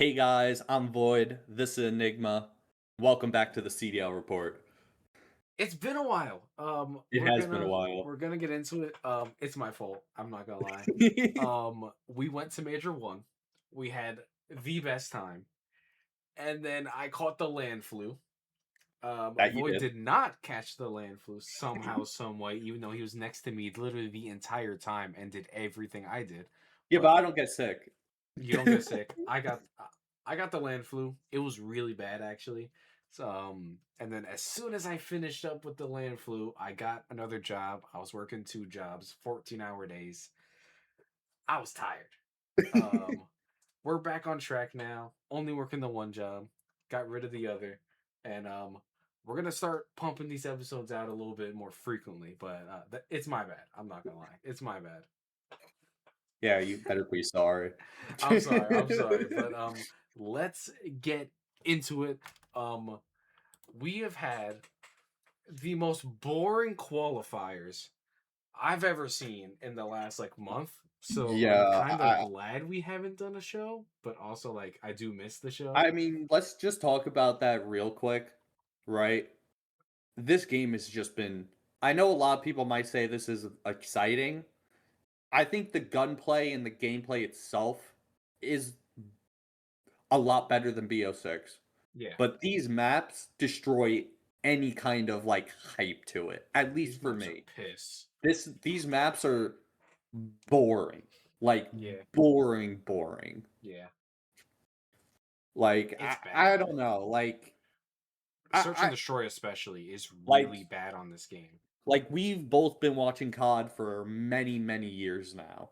Hey guys, I'm Void. This is Enigma. Welcome back to the CDL Report. It's been a while. It We're has been a gonna while. we're gonna get into it. It's my fault. I'm not gonna lie. We went to Major One. We had the best time, and then I caught the land flu. That you Void did. did not catch the land flu somehow, some way, even though he was next to me literally the entire time and did everything I did. Yeah, but But I don't get sick. you don't get sick. I got the land flu. It was really bad actually. So and then as soon as I finished up with the land flu, I got another job. I was working two jobs, 14-hour days. I was tired. Um we're back on track now. Only working the one job. Got rid of the other. And we're going to start pumping these episodes out a little bit more frequently, but it's my bad. I'm not going to lie. It's my bad. Yeah, you better be sorry. I'm sorry. I'm sorry, but let's get into it. Um we have had the most boring qualifiers I've ever seen in the last like month. So I'm Yeah, kind of glad we haven't done a show, but also like I do miss the show. I mean, let's just talk about that real quick, right? This game has just been. I know a lot of people might say this is exciting. I think the gunplay and the gameplay itself is a lot better than BO6. Yeah, But these maps destroy any kind of like hype to it. At least these for maps are me. piss. These maps are boring. Like Yeah, boring. yeah, Like it's I bad. don't know. Search and I destroy especially is like really bad on this game. we've both been watching COD for many years now.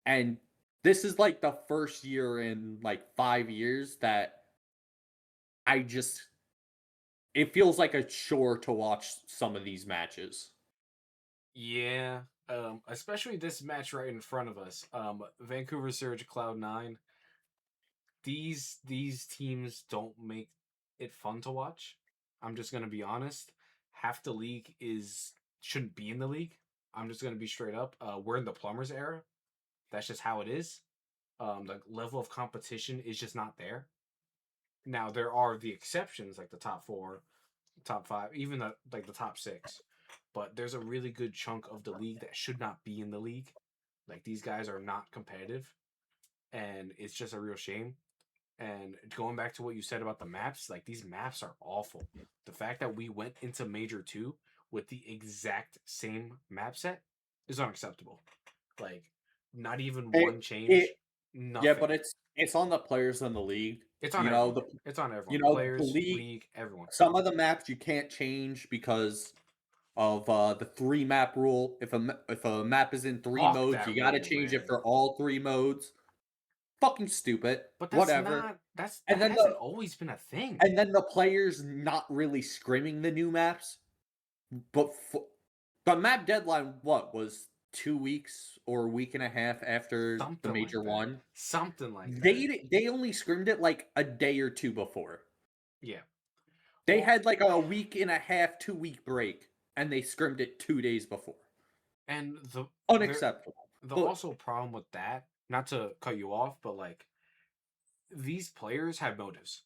And this is like the first year in like 5 years that I just it feels like a chore to watch some of these matches. Yeah, especially this match right in front of us. Vancouver Surge Cloud9. These teams don't make it fun to watch. I'm just gonna be honest. Half the league is shouldn't be in the league. I'm just gonna be straight up. We're in the plumbers era. That's just how it is. The level of competition is just not there. Now there are the exceptions like the top four, top five, even the top six. But there's a really good chunk of the league that should not be in the league. Like these guys are not competitive, and it's just a real shame. And going back to what you said about the maps, like these maps are awful. The fact that we went into Major 2 with the exact same map set is unacceptable. Like, not even It one it change, Yeah, but nothing. it's on the players in the league. It's on You know everyone. the It's on you everyone. know the Players, league. league, everyone. Some of the maps you can't change because of the three map rule. If a map is in three Fuck modes, that you got to rule, change it man. for all three modes. Fucking stupid. But that's Whatever. not And that then hasn't always been a thing. the players not really scrimming the new maps. But the map deadline what was 2 weeks or a week and a half after the Something major like that. one. Something like that. They only scrimmed it like a day or two before. Yeah. They Well, had like a week and a half, 2 week break, and they scrimmed it 2 days before. and the Unacceptable. the But also problem with that, not to cut you off, but like these players have motives.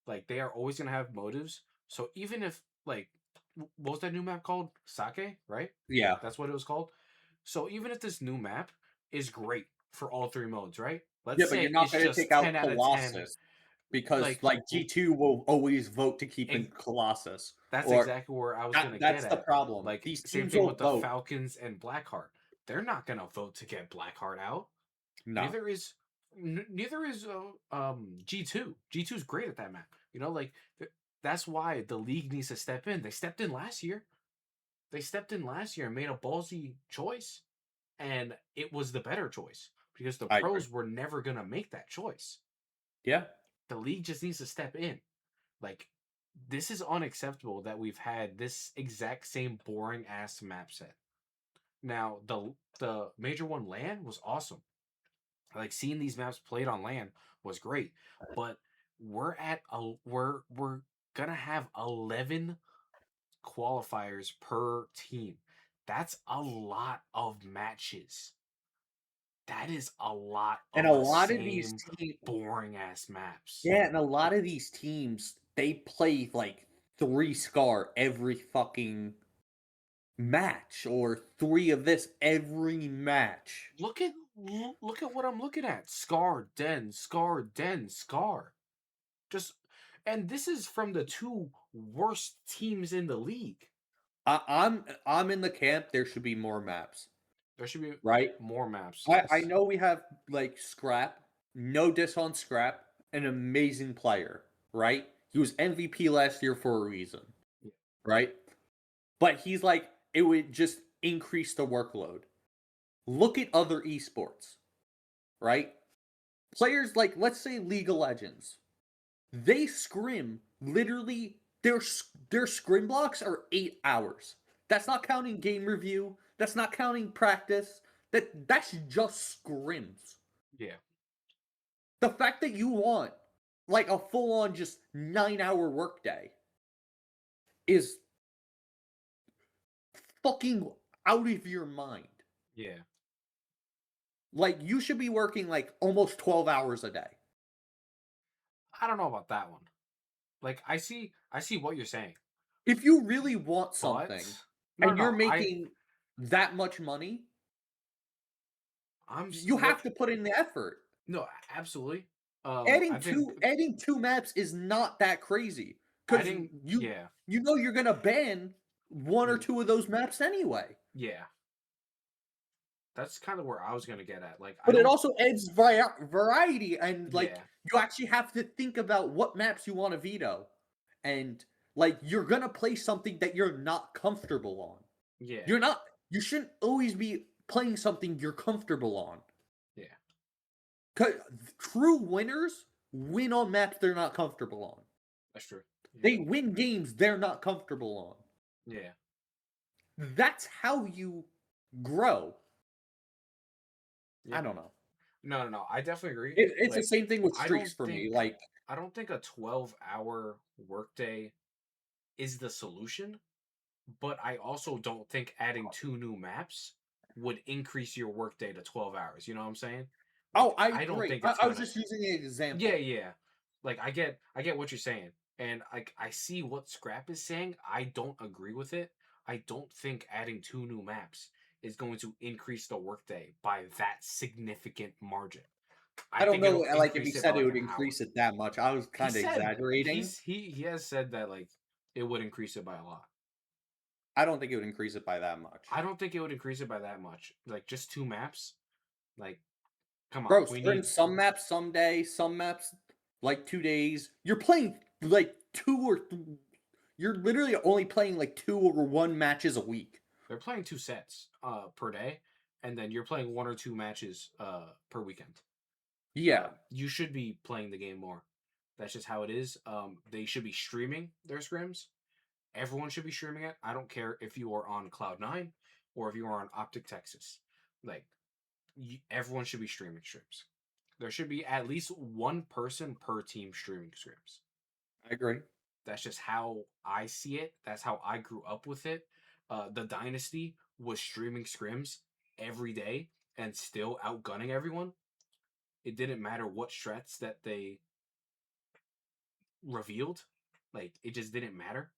Like they are always gonna have motives. So even if like what was that new map called? Sake, right? yeah, That's what it was called. So even if this new map is great for all three modes, right? Let's yeah, but say you're not it's going to just take out 10 out of 10. Colossus because Like like G2 will always vote to keep in ex- Colossus, that's or exactly where I was gonna get that's the at. problem. Like These same teams thing will with the vote. Falcons and Blackheart. They're not gonna vote to get Blackheart out. No, Neither is neither is G2. G2 is great at that map. You know, like that's why the league needs to step in. They stepped in last year. They stepped in last year and made a ballsy choice, and it was the better choice because the I agree. pros were never gonna make that choice. Yeah, The league just needs to step in. Like this is unacceptable that we've had this exact same boring ass map set. Now the major one land was awesome. Like seeing these maps played on land was great, but we're gonna have 11 qualifiers per team. That's a lot of matches. That is a lot And of a the lot of these same teams, boring ass maps. yeah, and a lot of these teams, they play like 3 scar every fucking match, or 3 of this every match. Look at what I'm looking at. Scar, Den, Scar, Den, Scar. Just and this is from the two worst teams in the league. I'm in the camp. There should be more maps, There should be right? more maps, I yes. know we have like Scrap. No diss on Scrap, an amazing player, right? He was MVP last year for a reason, Yeah. right? But he's like, it would just increase the workload. Look at other esports, right? Players like, let's say, League of Legends. They scrim literally, their scrim blocks are 8 hours. That's not counting game review. That's not counting practice. That's just scrims. Yeah. The fact that you want like a full on just 9 hour workday is fucking out of your mind. Yeah. Like, you should be working like almost 12 hours a day. I don't know about that one. Like I see what you're saying. If you really want But something no, and no, you're no. making that much money, you have Like to put in the effort. no, absolutely. I Adding think two maps is not that crazy, because adding you yeah. you know you're gonna ban one or Mm, two of those maps anyway. yeah. That's kind of where I was gonna get at. Like I But it don't also adds variety, and like yeah. you actually have to think about what maps you want to veto, and like you're gonna play something that you're not comfortable on. Yeah. You're not. You shouldn't always be playing something you're comfortable on. Yeah. 'Cause true winners win on maps they're not comfortable on. That's true. Yeah. They win games they're not comfortable on. Yeah. That's how you grow. Yeah. I don't know. No, no, no. I definitely agree. It's the Like same thing with I streaks don't for me. think Like, I don't think a 12-hour workday is the solution, but I also don't think adding two new maps would increase your workday to 12 hours. You know what I'm saying? oh, Like I I don't agree. think I, it's I was gonna just using an yeah, example. yeah. Like I get what you're saying. And I see what Scrap is saying. I don't agree with it. I don't think adding two new maps is going to increase the workday by that significant margin. I I don't think know, it'll like, if he increase it by said it like would an hour. increase it that much. I was He kind of said exaggerating. he has said that like it would increase it by a lot. I don't think it would increase it by that much. I don't think it would increase it by that much. Like just two maps. Like, come on, Bro, we scrim need some maps someday, some maps like 2 days. You're playing like you're literally only playing like 2 or 1 matches a week. they're playing two sets per day, and then you're playing one or two matches per weekend. Yeah, You should be playing the game more. That's just how it is. They should be streaming their scrims. Everyone should be streaming it. I don't care if you are on Cloud9 or if you are on Optic Texas. Like everyone should be streaming streams. There should be at least one person per team streaming streams. I agree. That's just how I see it. That's how I grew up with it. The Dynasty was streaming scrims every day and still outgunning everyone. It didn't matter what strats that they revealed. Like it just didn't matter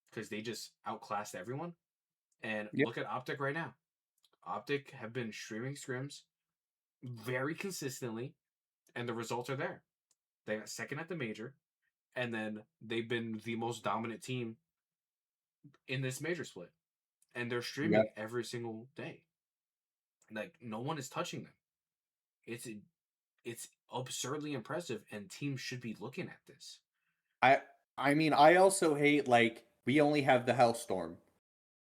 because they just outclassed everyone. And Yep. look at Optic right now. Optic have been streaming scrims very consistently, and the results are there. They got second at the major, and then they've been the most dominant team in this major split. And they're streaming Yep. every single day. Like no one is touching them. It's it's absurdly impressive, and teams should be looking at this. I I mean, I also hate, like, we only have the Hellstorm.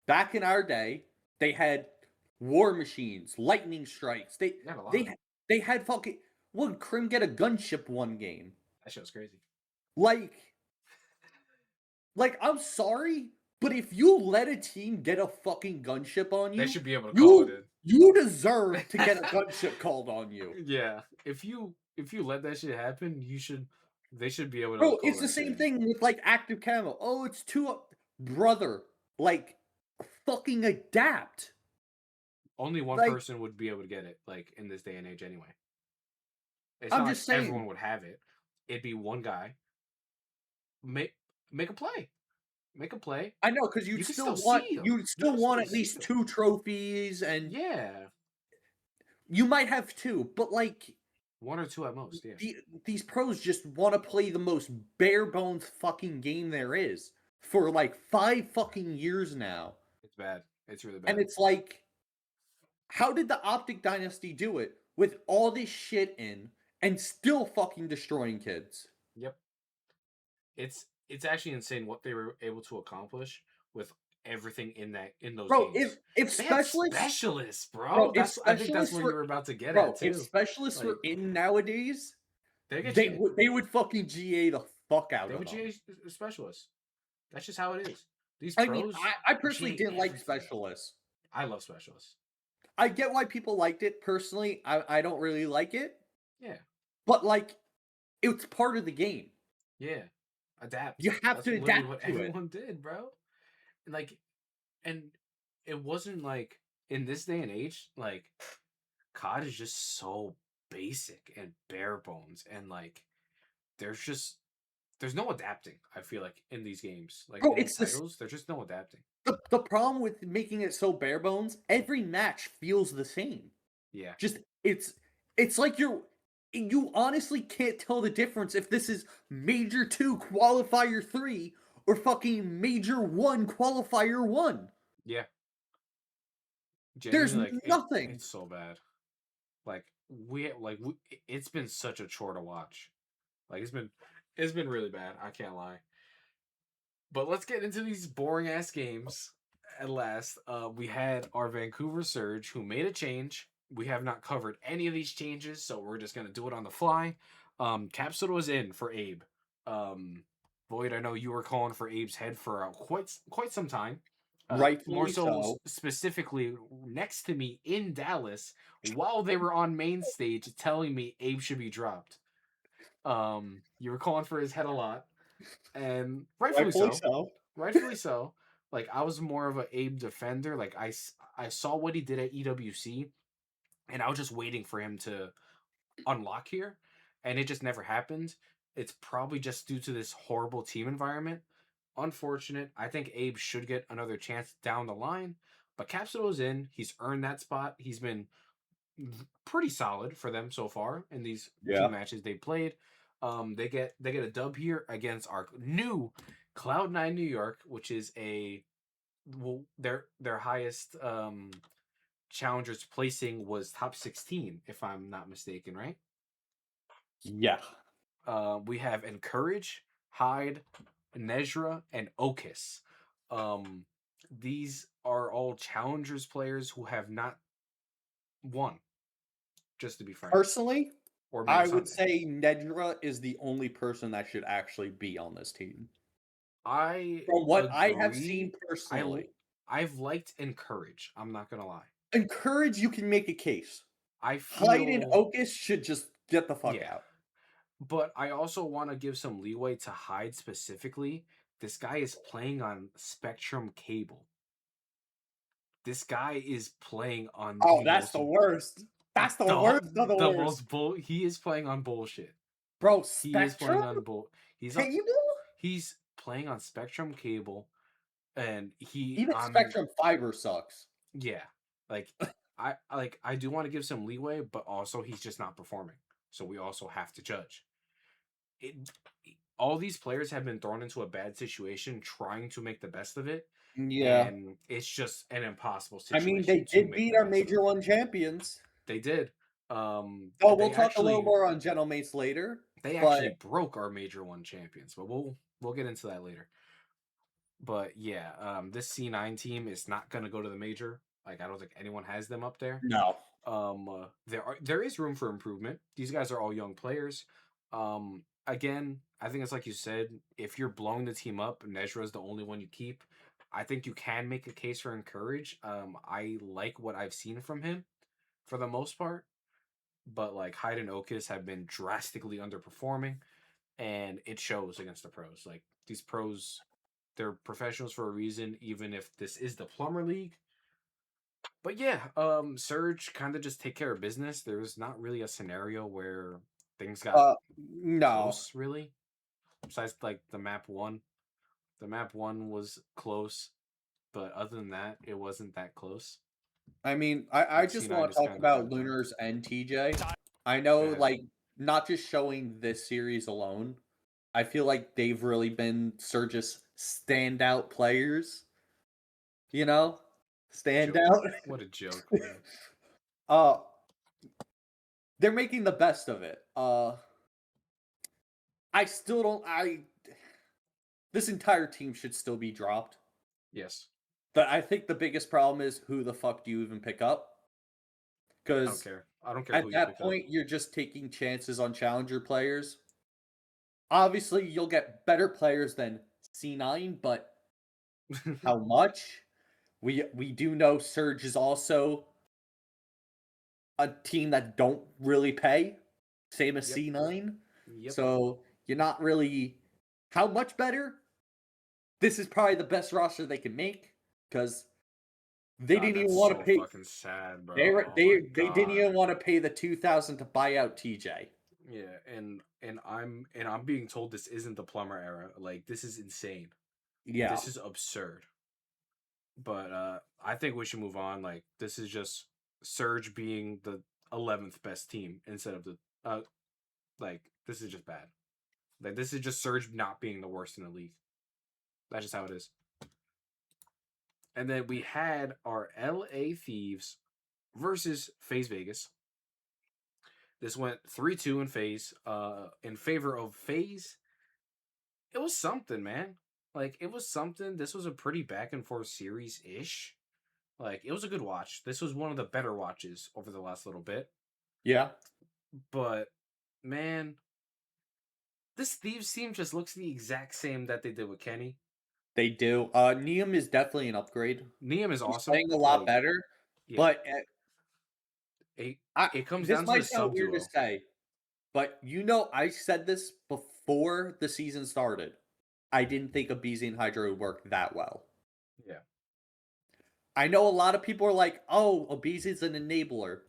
Back in our day, they had war machines, lightning strikes. They They got a lot. they they had fucking, would Krim get a gunship one game? That show's crazy. Like I'm sorry, but if you let a team get a fucking gunship on They you, should be able to call it you deserve to get a in. gunship called on you. Yeah, if you let that shit happen, you should. They should be able to Bro, call it's the that shit same in. thing with like active camo. Oh, it's too brother. Like, fucking adapt. Only one Like, person would be able to get it, like in this day and age, anyway. It's I'm not like just everyone saying. would have it. It'd be one guy make make a play, make a play. I know, because You can still see them. you'd You still can want still at see least them. 2 trophies, and Yeah, you might have 2, but, like, one or two at most. Yeah, these pros just wanna play the most bare bones fucking game there is for, like, 5 fucking years now, it's bad. It's really and bad. it's like, how did the Optic Dynasty do it with all this shit in and still fucking destroying kids? Yep. It's actually insane what they were able to accomplish with everything in those Bro, games. if They had specialists specialists, bro. bro, if I think that's specialists where you were were about to get at bro, if too. specialists were Like in nowadays, they get cheated. they would fucking GA the fuck out They of would them. GA specialists. That's just how it is. These I mean, pros I personally GA didn't like everything. specialists. I love specialists. I get why people liked it. Personally, I don't really like it, Yeah, but, like, it's part of the game. yeah. Adapt. You have That's to literally adapt what to it. everyone did, bro. Like, and it wasn't like in this day and age, like COD is just so basic and bare bones, and like there's just there's no adapting. I feel like in these games, like Bro, in these it's this titles, there's just no adapting. the problem with making it so bare bones, every match feels the same. Yeah, Just it's like you honestly can't tell the difference if this is Major 2 Qualifier 3 or fucking Major 1 Qualifier 1. yeah. There's Genuinely, like nothing. it's so bad. Like it's been such a chore to watch. Like it's been really bad. I can't lie. But let's get into these boring ass games. At last, we had our Vancouver Surge who made a change. We have not covered any of these changes, so we're just gonna do it on the fly. Capsule was in for Abe. Um, Void, I know you were calling for Abe's head for quite some time. More Rightfully so so. specifically next to me in Dallas while they were on main stage telling me Abe should be dropped. You were calling for his head a lot, and rightfully Rightfully so. so. Rightfully so. Like I was more of a Abe defender. Like I saw what he did at EWC, and I was just waiting for him to unlock here, and it just never happened. It's probably just due to this horrible team environment. Unfortunate. I think Abe should get another chance down the line, but Capsule is in. He's earned that spot. He's been pretty solid for them so far in these few Yeah. matches they played. They get a dub here against our new Cloud9 New York, which is a well, their highest challengers placing was top 16, if I'm not mistaken, right? Yeah. We have Encourage, Hyde, Nezra, and Okis. These are all challengers players who have not won, just to be frank, Personally, or made a I would Sunday. say Nedra is the only person that should actually be on this team. I From what I have seen agree. personally. I've liked Encourage. I'm not gonna lie. Encourage, you can make a case. I Hyde and feel Ocus should just get the fuck yeah, out. but I also want to give some leeway to Hyde specifically. This guy is playing on Spectrum cable. This guy is playing on Oh, the that's most the worst. That's the worst of the the worst. most bull. He is playing on bullshit. Bro, He is playing Spectrum on bull. He's on. cable? He's playing on Spectrum cable, and he Even on Spectrum Fiber sucks. yeah, like I do want to give some leeway, but also he's just not performing. So we also have to judge. It all these players have been thrown into a bad situation trying to make the best of it, Yeah. and it's just an impossible I mean, they situation to did make beat the our best of. Major 1 champions. They did. Oh, we'll They talk a little actually more on Genomates later, they but actually broke our Major 1 champions, but we'll get into that later. But yeah, this C9 team is not going to go to the major. Like I don't think anyone has them up there. no. There is room for improvement. These guys are all young players. Again, I think it's like you said. If you're blowing the team up, Nezra is the only one you keep. I think you can make a case for Encourage. I like what I've seen from him for the most part, but like Hyde and Okis have been drastically underperforming, and it shows against the pros. Like these pros, they're professionals for a reason. Even if this is the Plumber League, But yeah, Surge kind of just take care of business. There was not really a scenario where things got No. close, really. Besides, like the map one. The map one was close, but other than that, it wasn't that close. I mean, I Like just C9 want to just talk kind of got about it done. Lunars and TJ. I know, Go ahead. like, not just showing this series alone. I feel like they've really been Surge's standout players. You know, Joke. standout. What a joke, man. uh, they're making the best of it. I still don't. This entire team should still be dropped. Yes. But I think the biggest problem is who the fuck do you even pick up? I don't Because care. I don't care at who you that pick up. point, you're just taking chances on challenger players. Obviously, you'll get better players than C9, but how much? We do know Surge is also a team that don't really pay, same as Yep. C9. Yep. So you're not really how much better? This is probably the best roster they can make because they God, didn't even that's want to so pay. fucking sad, They bro. were, Oh my they didn't god. even want to pay the 2,000 to buy out TJ. Yeah, and I'm being told this isn't the plumber era. Like this is insane. Yeah, This is absurd. But I think we should move on. Like this is just Surge being the 11th best team instead of the like this is just bad. Like this is just Surge not being the worst in the league. That's just how it is. And then we had our LA Thieves versus FaZe Vegas. This went 3-2 in FaZe. In favor of FaZe. It was something, man. Like it was something. This was a pretty back and forth series ish. Like it was a good watch. This was one of the better watches over the last little bit. yeah, But man, this Thieves team just looks the exact same that they did with Kenny. they do. Neum is definitely an upgrade. Neum is He's awesome. playing a lot Like, better, yeah, but it I it comes this down to might the sound sub weird to duo. say, but I said this before the season started. I didn't think Abizi and Hydra would work that well. Yeah, I know a lot of people are like, "Oh, Abizi's an enabler,"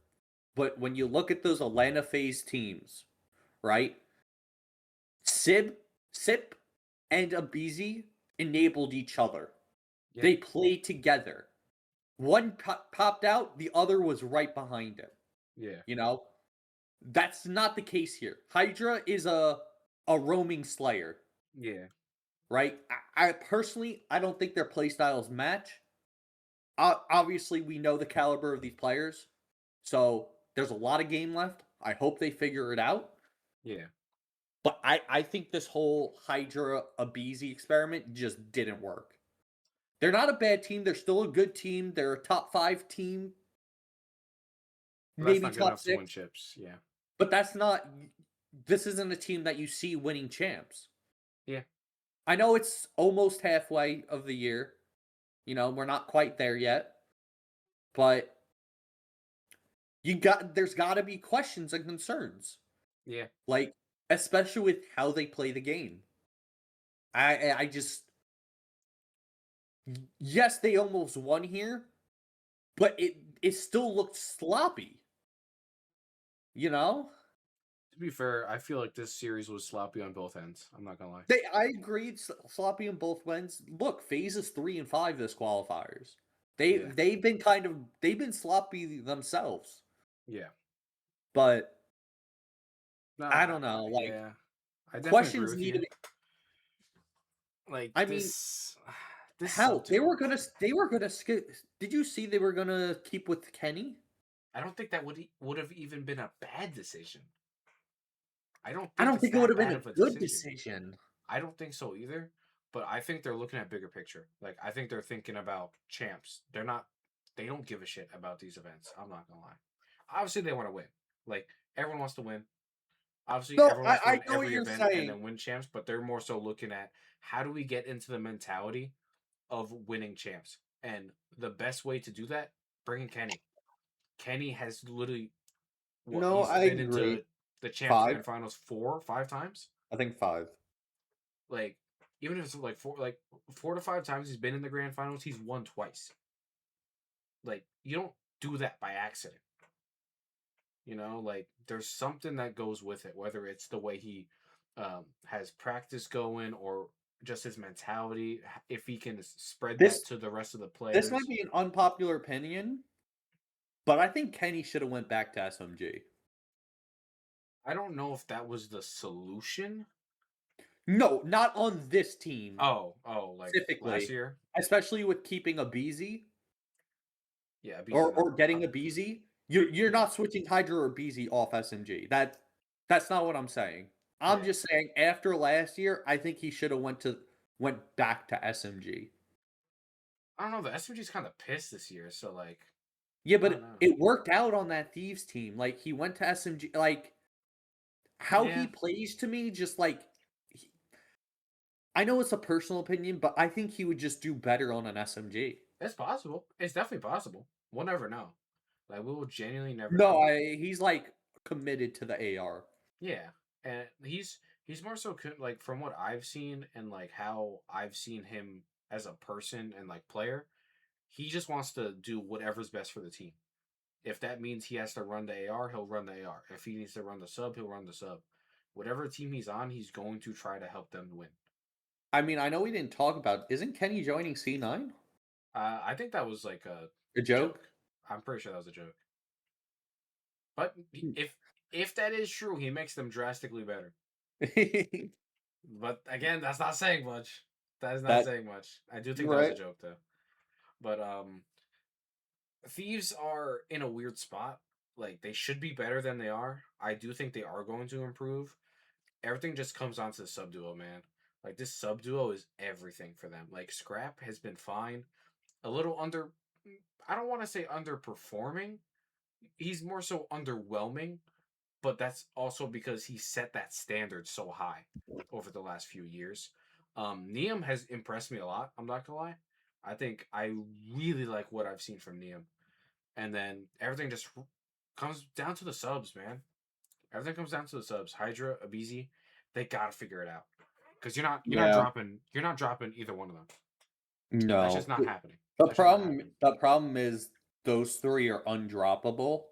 but when you look at those Atlanta phase teams, right? Sip, and Abizi enabled each other. yeah, They played together. One popped out, the other was right behind him. yeah, You know, that's not the case here. Hydra is a roaming slayer, yeah, right? I personally, I don't think their playstyles match. Obviously, we know the caliber of these players, so there's a lot of game left. I hope they figure it out. yeah. But I think this whole Hydra Abizi experiment just didn't work. They're not a bad team. They're still a good team. They're a top 5 team, But that's maybe not good top enough to win 6. chips. Yeah, But that's not. This isn't a team that you see winning champs. yeah, I know it's almost halfway of the year. We're not quite there yet. But there's got to be questions and concerns. yeah, Like, especially with how they play the game. I just yes, they almost won here, but it still looked sloppy. You know? To be fair, I feel like this series was sloppy on both ends. I'm not gonna lie. I agreed sloppy on both ends. Look, phases 3 and 5 this qualifiers. Yeah, They've been sloppy themselves. yeah. But I Nah, don't know, like yeah. I definitely agree questions with you. needed. Like I mean, this hell, sub duo. they were gonna skip. Did you see they were gonna keep with Kenny? I don't think that would have even been a bad decision. I don't I think don't it's think it would that have been bad a of a good decision. decision. I don't think so either. But I think they're looking at bigger picture. Like I think they're thinking about champs. They're not. They don't give a shit about these events. I'm not gonna lie. Obviously, they want to win. Like everyone wants to win. Obviously, No, everyone wants to I win know what every you're event and saying. then win champs. But they're more so looking at how do we get into the mentality of winning champs. And the best way to do that, bringing Kenny. Kenny has literally what No, he's I been agree. into the champs 5. grand finals 4 or 5 times. I think 5. Like even if it's like 4 to 5 times he's been in the grand finals, he's won twice. Like you don't do that by accident. You know, like there's something that goes with it, whether it's the way he has practice going or just his mentality. If he can spread that This to the rest of the this might players, be an unpopular opinion, but I think Kenny should have went back to SMG. I don't know if that was the solution. No, not on this team Like last specifically, year. especially with keeping a BZ Yeah, BZ or getting not a BZ. You're yeah, not switching Hydra or BZ off SMG. That's not what I'm saying. I'm yeah. just saying after last year, I think he should have went back to SMG. I don't know. The SMG's kind of pissed this year, so like Yeah, I don't but know. it worked out on that Thieves team. Like he went to SMG. Like how he Yeah, plays to me, just like I know it's a personal opinion, but I think he would just do better on an SMG. it's possible. It's definitely possible. We'll never know. Like we will genuinely never No, know. he's like committed to the AR. Yeah, and he's more so like from what I've seen and like how I've seen him as a person and like player, he just wants to do whatever's best for the team. If that means he has to run the AR, he'll run the AR. If he needs to run the sub, he'll run the sub. Whatever team he's on, he's going to try to help them win. I mean, I know we didn't talk about. Isn't Kenny joining C9? I think that was like a A joke. joke? I'm pretty sure that was a joke. But if that is true, he makes them drastically better. But again, that's not saying much. That is not That saying much. I do think you're that was right. a joke though. But Thieves are in a weird spot. Like they should be better than they are. I do think they are going to improve. Everything just comes down to the sub duo, man. Like this sub duo is everything for them. Like Scrap has been fine. A little under I don't want to say underperforming. He's more so underwhelming, but that's also because he set that standard so high over the last few years. Neum has impressed me a lot. I'm not gonna lie. I think I really like what I've seen from Neum, and then everything just comes down to the subs, man. Everything comes down to the subs. Hydra, Abizi, they gotta figure it out because Yeah. you're not dropping either one of them. That's just No. not happening. The That's just not problem happening. the problem is those three are undroppable,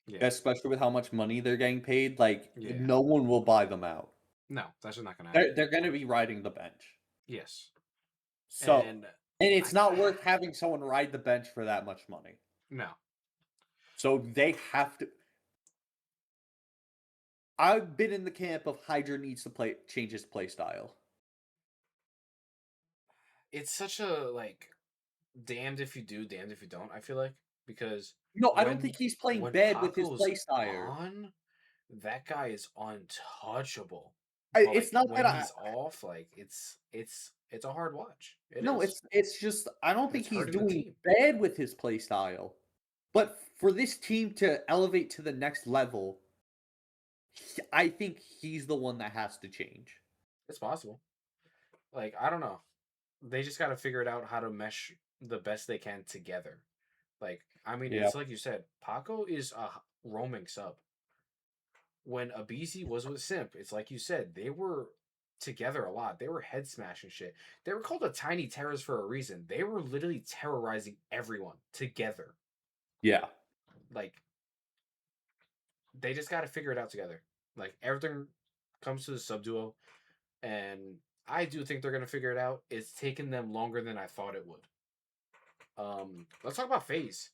Yeah, especially with how much money they're getting paid. Like yeah. no one will buy them out. No, that's just not gonna They're happen. they're going to be riding the bench. Yes, So, and and it's I not worth having someone ride the bench for that much money. no. So they have to. I've been in the camp of Hydra needs to change his play style. It's such a like damned if you do, damned if you don't. I feel like because No, I don't think when he's playing when bad with his Paco's play style. on, that guy is untouchable. But It's like not that when I. he's off, like it's a hard watch. It No, is. it's just I don't think It's he's hurting the doing team. bad with his play style. But for this team to elevate to the next level, I think he's the one that has to change. It's possible. Like I don't know. They just got to figure it out how to mesh the best they can together. Like I mean, Yeah. it's like you said, Paco is a roaming sub. When Abizi was with Simp, it's like you said, they were together a lot. They were head smashing shit. They were called the Tiny Terrors for a reason. They were literally terrorizing everyone together. Yeah. Like they just got to figure it out together. Like everything comes to the sub duo, and I do think they're gonna figure it out. It's taken them longer than I thought it would. Let's talk about FaZe.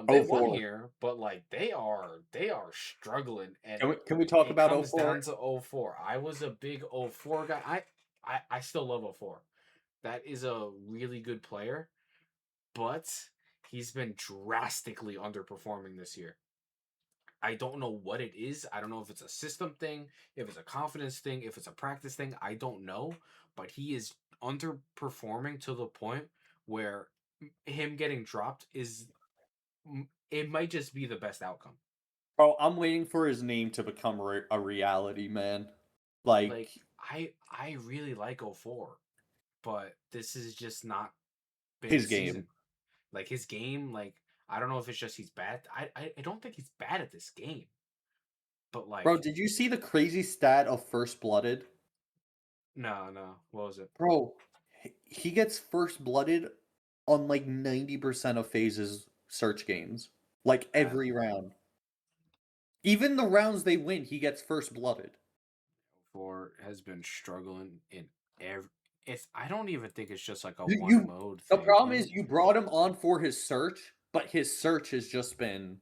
They Oh won 04. here, but like they are struggling, and Can we talk it about comes 04? down to 04. I was a big 04 guy. I still love 04. That is a really good player, but he's been drastically underperforming this year. I don't know what it is. I don't know if it's a system thing, if it's a confidence thing, if it's a practice thing. I don't know, but he is underperforming to the point where him getting dropped is it might just be the best outcome. Bro, I'm waiting for his name to become a reality, man. Like Like I really like 04, but this is just not been his his season. game. Like his game, like I don't know if it's just he's bad. I don't think he's bad at this game. But Bro, like did you see the crazy stat of First Blooded? no. What was it? Bro, he gets First Blooded on like 90% of phases search games. Like Bad. every round. Even the rounds they win, he gets first blooded. For has been struggling in every. It's. I don't even think it's just like a one You mode the thing. problem is you brought him on for his search, but his search has just been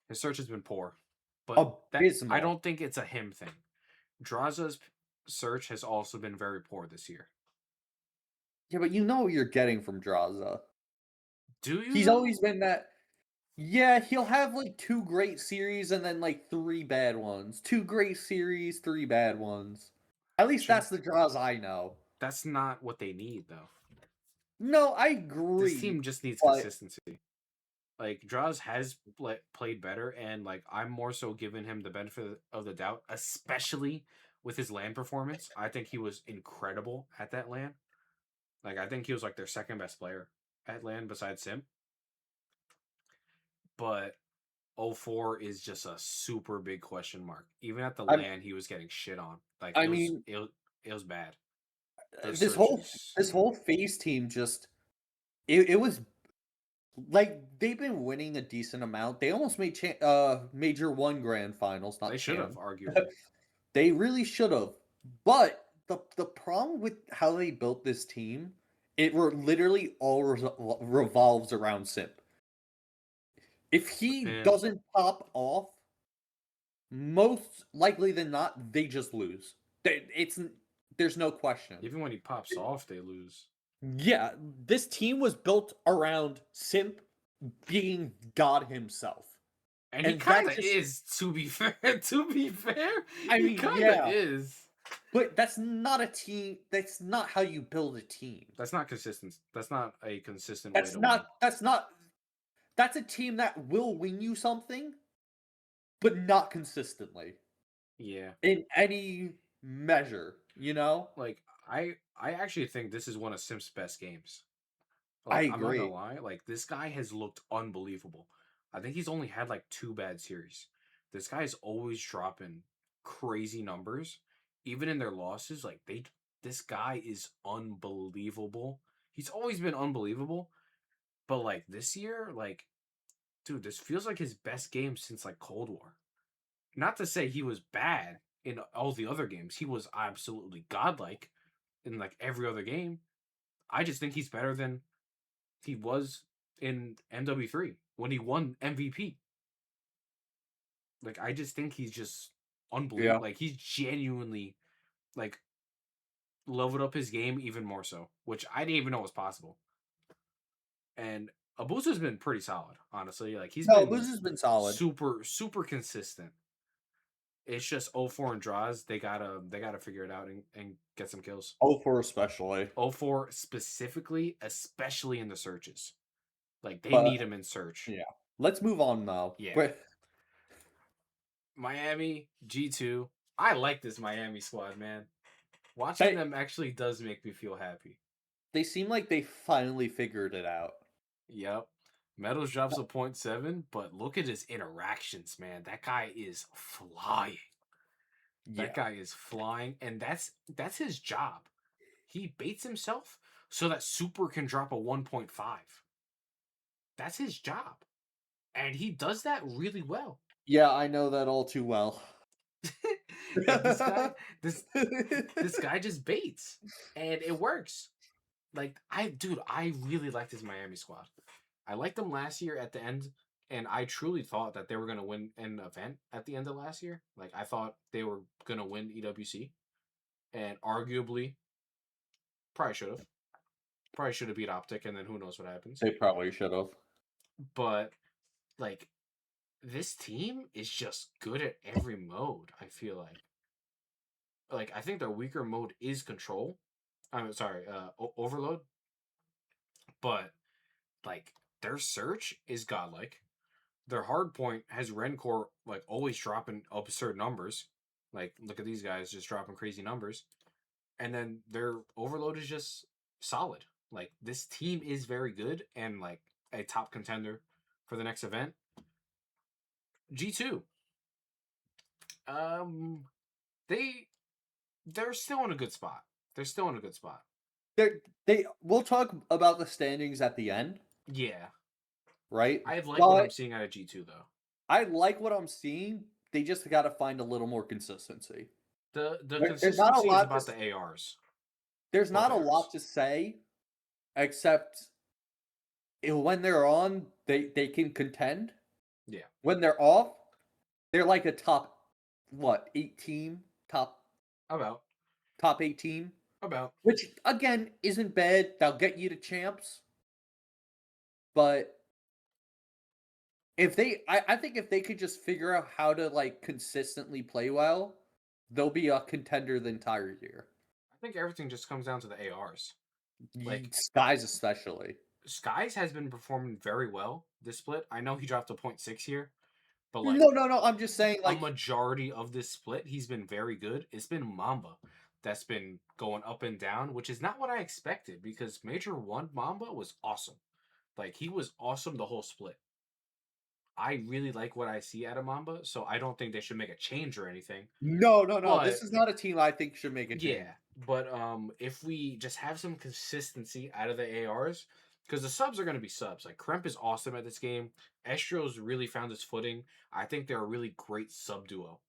His search has been poor, but that I abysmal. don't think it's a him thing. Draza's search has also been very poor this year. Yeah, but you know what you're getting from Draza. Do you He's though? always been that. Yeah, he'll have like 2 great series and then like 3 bad ones. 2 great series, 3 bad ones. At least True. that's the Draza I know. That's not what they need though. No, I This agree, team just needs but consistency. Like Draws has played better, and like I'm more so giving him the benefit of the doubt, especially with his land performance. I think he was incredible at that land. Like I think he was like their second best player at land besides Sim. But 04 is just a super big question mark. Even at the I'm. land, he was getting shit on. Like I mean, it was bad. Those this whole searches. this whole phase team just it was like they've been winning a decent amount. They almost made major one grand finals, They not should have champ. arguably. They really should have. But the problem with how they built this team, literally all revolves around Simp. If he And doesn't pop off, most likely than not, they just lose. It's there's no question. even when he pops off, they lose. Yeah, this team was built around Simp being God himself. And he And kind that of just, is, to be fair. To be fair, I he mean, kind of yeah, is. but that's not a team. That's not how you build a team. That's not consistent. That's not a consistent way to win. That's a team that will win you something, but not consistently Yeah, in any measure, you know? like I actually think this is one of Sim's best games. I Like I'm not gonna agree. lie, like this guy has looked unbelievable. I think he's only had like 2 bad series. This guy's always dropping crazy numbers, even in their losses. Like this guy is unbelievable. He's always been unbelievable, but like this year, like dude, this feels like his best game since like Cold War. Not to say he was bad in all the other games. He was absolutely godlike in like every other game. I just think he's better than he was in MW3 when he won MVP. Like I just think he's just Yeah. unbelievable. Like he's genuinely like leveled up his game even more so, which I didn't even know was possible. And Abusa's been pretty solid, honestly. Like he's No, been Luz has been solid. super consistent. It's just 04 and draws. They gotta figure it out and get some kills. 04 especially. 04 specifically, especially in the searches. Like they But need him in search. yeah. Let's move on now. Yeah. But Miami, G2. I like this Miami squad, man. Watching they them actually does make me feel happy. they seem like they finally figured it out. Yep. Meadows drops a .7, but look at his interactions, man. That guy is flying. That Yeah. guy is flying, and that's his job. He baits himself so that Super can drop a 1.5. That's his job. And he does that really well. Yeah, I know that all too well. Like this this guy just baits and it works. Like I really liked his Miami squad. I liked them last year at the end, and I truly thought that they were gonna win an event at the end of last year. Like I thought they were gonna win EWC, and arguably probably should have beat Optic, and then who knows what happens. They probably should have. But like this team is just good at every mode. I feel like I think their weaker mode is control. I'm sorry, overload. But like their search is godlike. Their hard point has Rencore like always dropping absurd numbers. Like look at these guys just dropping crazy numbers. And then their overload is just solid. Like this team is very good and like a top contender for the next event. G2. Um they they're still in a good spot. They're still in a good spot. They we'll talk about the standings at the end, Yeah. right? I like what I'm But seeing out of G2 though. I like what I'm seeing. They just got to find a little more consistency. The There's not a consistency is lot to about the ARs, there's both not a ARs. lot to say except when they're on, they can contend. Yeah, When they're off, they're like a top what 18 top about top 18, about. which again isn't bad. They'll get you to champs, but if I think if they could just figure out how to like consistently play well, they'll be a contender the entire year. I think everything just comes down to the ARs. Like Skies especially. Skies has been performing very well this split. I know he dropped a point 0.6 here, but No, like no, no. I'm just saying, a like, majority of this split, he's been very good. It's been Mamba that's been going up and down, which is not what I expected because Major 1 Mamba was awesome. Like he was awesome the whole split. I really like what I see out of Mamba, so I don't think they should make a change or anything. no, no, no. This But is not a team I think should make a change. yeah, but if we just have some consistency out of the ARs, because the subs are going to be subs. Like Kremp is awesome at this game. Estro's really found his footing. I think they're a really great sub duo,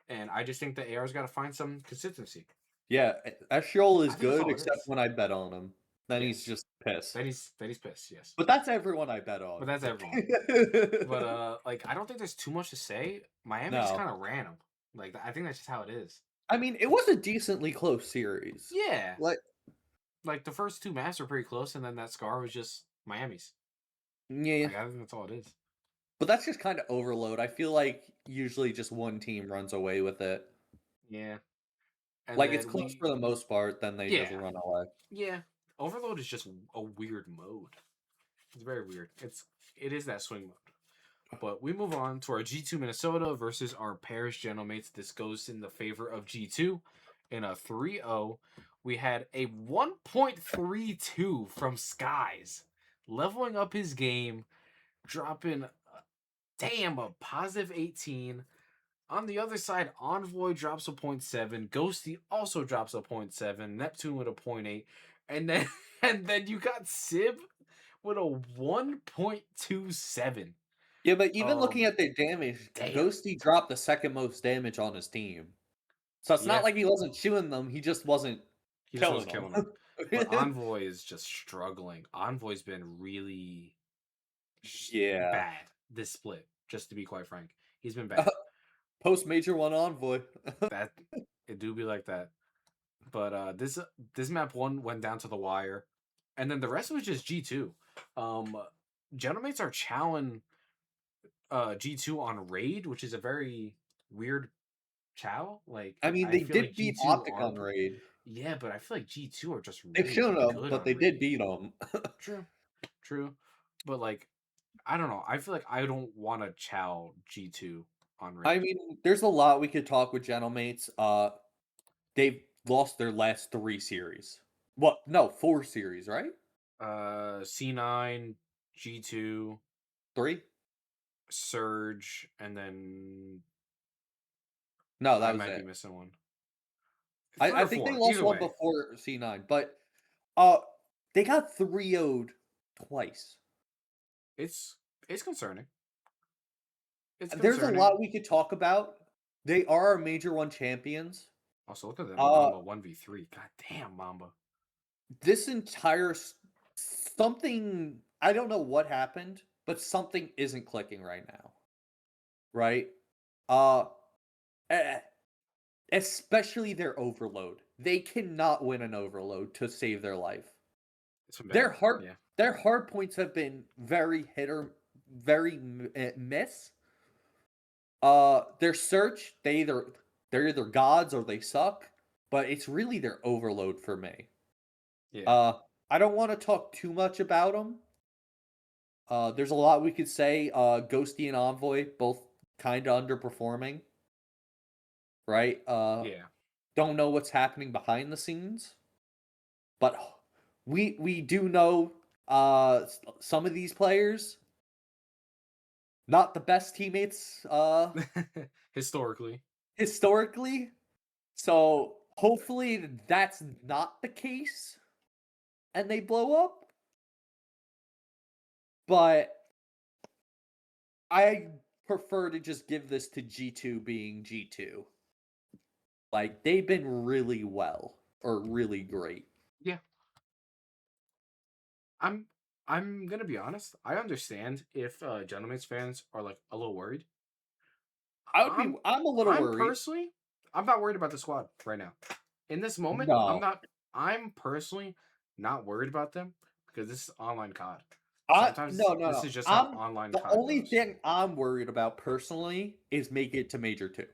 and I just think the ARs got to find some consistency. Yeah, Eshiol is I think that's good, all it except is. when I bet on him. Then he's Yes, just pissed. that he's pissed. Yes, But that's everyone I bet but on. that's everyone. But like I don't think there's too much to say. Miami just No. kind of ran them. Like I think that's just how it is. I mean, it was a decently close series. Yeah, Like, like the first two maps were pretty close, and then that scar was just Miami's. yeah. Like I think that's all it is. But that's just kind of overload. I feel like usually just one team runs away with it. Yeah. And Like, it's then close for the most part, then they just yeah, run away. yeah. Overload is just a weird mode. It's very weird. It is that swing mode. But we move on to our G2 Minnesota versus our Paris Gentlemates. This goes in the favor of G2 in a 3-0. We had a 1.32 from Skies, leveling up his game, dropping a positive 18. On the other side, Envoy drops a 0.7, Ghosty also drops a 0.7, Neptune with a 0.8, and then and then you got Sib with a 1.27. Yeah, but even looking at their damage, Damn. Ghosty dropped the second most damage on his team. So it's not Yeah, like he wasn't chewing them, he just wasn't he just killing wasn't killing them. them. But Envoy is just struggling. Envoy's been really Yeah. bad this split, just to be quite frank. He's been bad. Post Major 1 Envoy. That it do be like that. But this map one went down to the wire, and then the rest was just G2. Um, Gentlemates are chowing G2 on raid, which is a very weird chow. Like I mean, I they feel did like beat G2 Optic are on Raid. yeah, but I feel like G2 are just They've really shown them, good but on they did raid. beat them. True, true, but like I don't know. I feel like I don't want to chow G2 on I raid. mean, there's a lot we could talk with Gentlemates. They've lost their last 3 series. What? No, 4 series, right? C9, G2, 3? Surge, and then No, I that was might be it. missing one. Three I or think they four. lost Either one way, before C9, but uh, they got 3-0'd twice. it's it's concerning. It's There's a concerning. lot we could talk about. They are our Major 1 champions. Also, look at that Uh, Mamba 1v3. God damn, Mamba. this entire something, I don't know what happened, but something isn't clicking right now. Right? Uh, eh, especially their overload. They cannot win an overload to save their life. It's been Their bad. hard Yeah. their hard points have been very hit or very miss. Their search, they're either gods or they suck, but it's really their overload for me. Yeah. Uh, I don't want to talk too much about them. There's a lot we could say. Ghosty and Envoy both kind of underperforming, right? Yeah. Don't know what's happening behind the scenes, but we do know some of these players not the best teammates Historically. historically. So hopefully that's not the case and they blow up. But I prefer to just give this to G2 being G2. Like, they've been really well, or really great. Yeah, I'm I'm gonna be honest. I understand if Gentleman's fans are like a little worried. I'm I'm a little I'm worried. personally I'm not worried about the squad right now. In this moment, No. I'm personally not worried about them because this is online COD. No, Sometimes no, this no. is just how online The COD only goes. thing I'm worried about personally is make it to Major 2.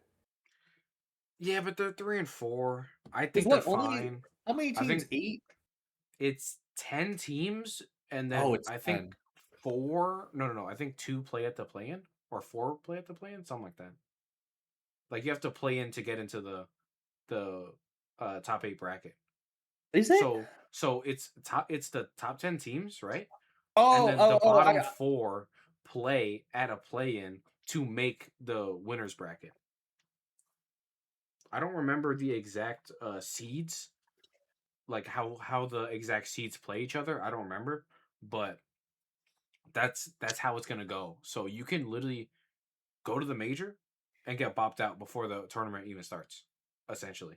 Yeah, but they're 3 and 4. I Because think they're what, only fine. how many I teams? think 8? it's 10 teams, and Oh, then it's I think 10. four. No, no, no. I think two play at the play-in or four play at the play-in, something like that. Like you have to play in to get into the top 8 bracket. Is it? So it's the top 10 teams, right? And Oh, then the oh, oh, bottom four play at a play-in to make the winners bracket. I don't remember the exact seeds, like how the exact seeds play each other. I don't remember, but that's how it's gonna go. So you can literally go to the major and get bopped out before the tournament even starts, essentially.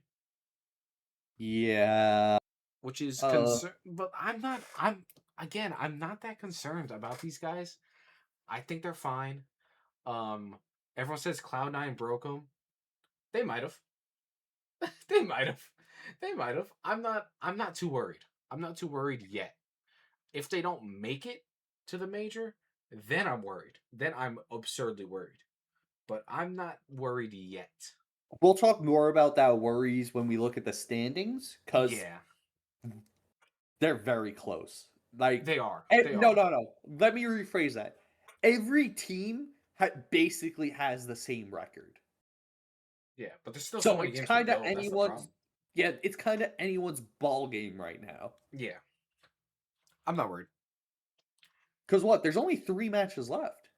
yeah. Which is Uh, concern, but I'm not that concerned about these guys. I think they're fine. Um, Everyone says Cloud9 broke them. They might have. They might have. They might have. I'm not too worried. I'm not too worried yet. If they don't make it to the major, then I'm worried. Then I'm absurdly worried. But I'm not worried yet. we'll talk more about that worries when we look at the standings, because Yeah, they're very close. Like, they are. They no, are. no, no. Let me rephrase that. Every team basically has the same record. Yeah, but there's still so So many it's games to kind of go. That's the anyone's, problem. yeah, it's kind of anyone's ball game right now. Yeah, I'm not worried. Because what? There's only 3 matches left.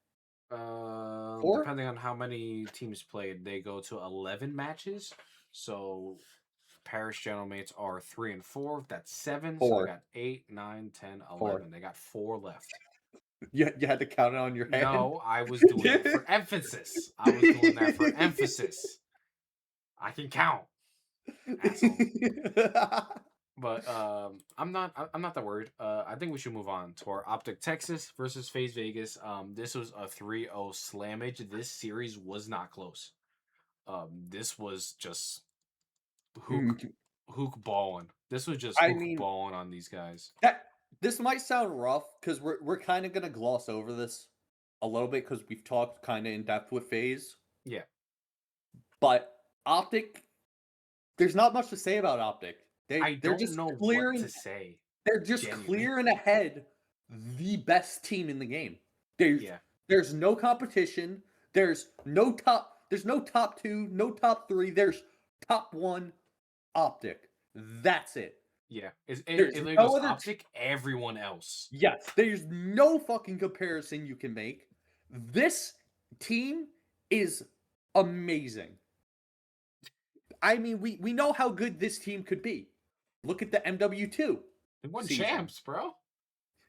4? Depending on how many teams played, they go to 11 matches. So Paris Gentlemates are 3 and 4. That's 7. So they 4. got 8, 9, 10, 4. 11. They got 4 left. You had to count it on your hand. No, I was doing that for emphasis. I was doing that for emphasis. I can count, asshole. But I'm not that worried. I think we should move on to our Optic Texas versus FaZe Vegas. This was a 3-0 slammage. This series was not close. This was just hook hook balling. This was just I hook mean, balling on these guys. that this might sound rough because we're kind of gonna gloss over this a little bit because we've talked kind of in depth with Phase, Yeah, but Optic, there's not much to say about Optic. I They're don't just know what to clearing. say. They're just Genuinely, clearing ahead the best team in the game. There's yeah, there's no competition. There's no top 2, no top 3. There's top 1 Optic. That's it. yeah. There's It no goes other Optic. Everyone else. Yes, there's no fucking comparison you can make. This team is amazing. I mean, we know how good this team could be. Look at the MW2 They won season. champs, bro.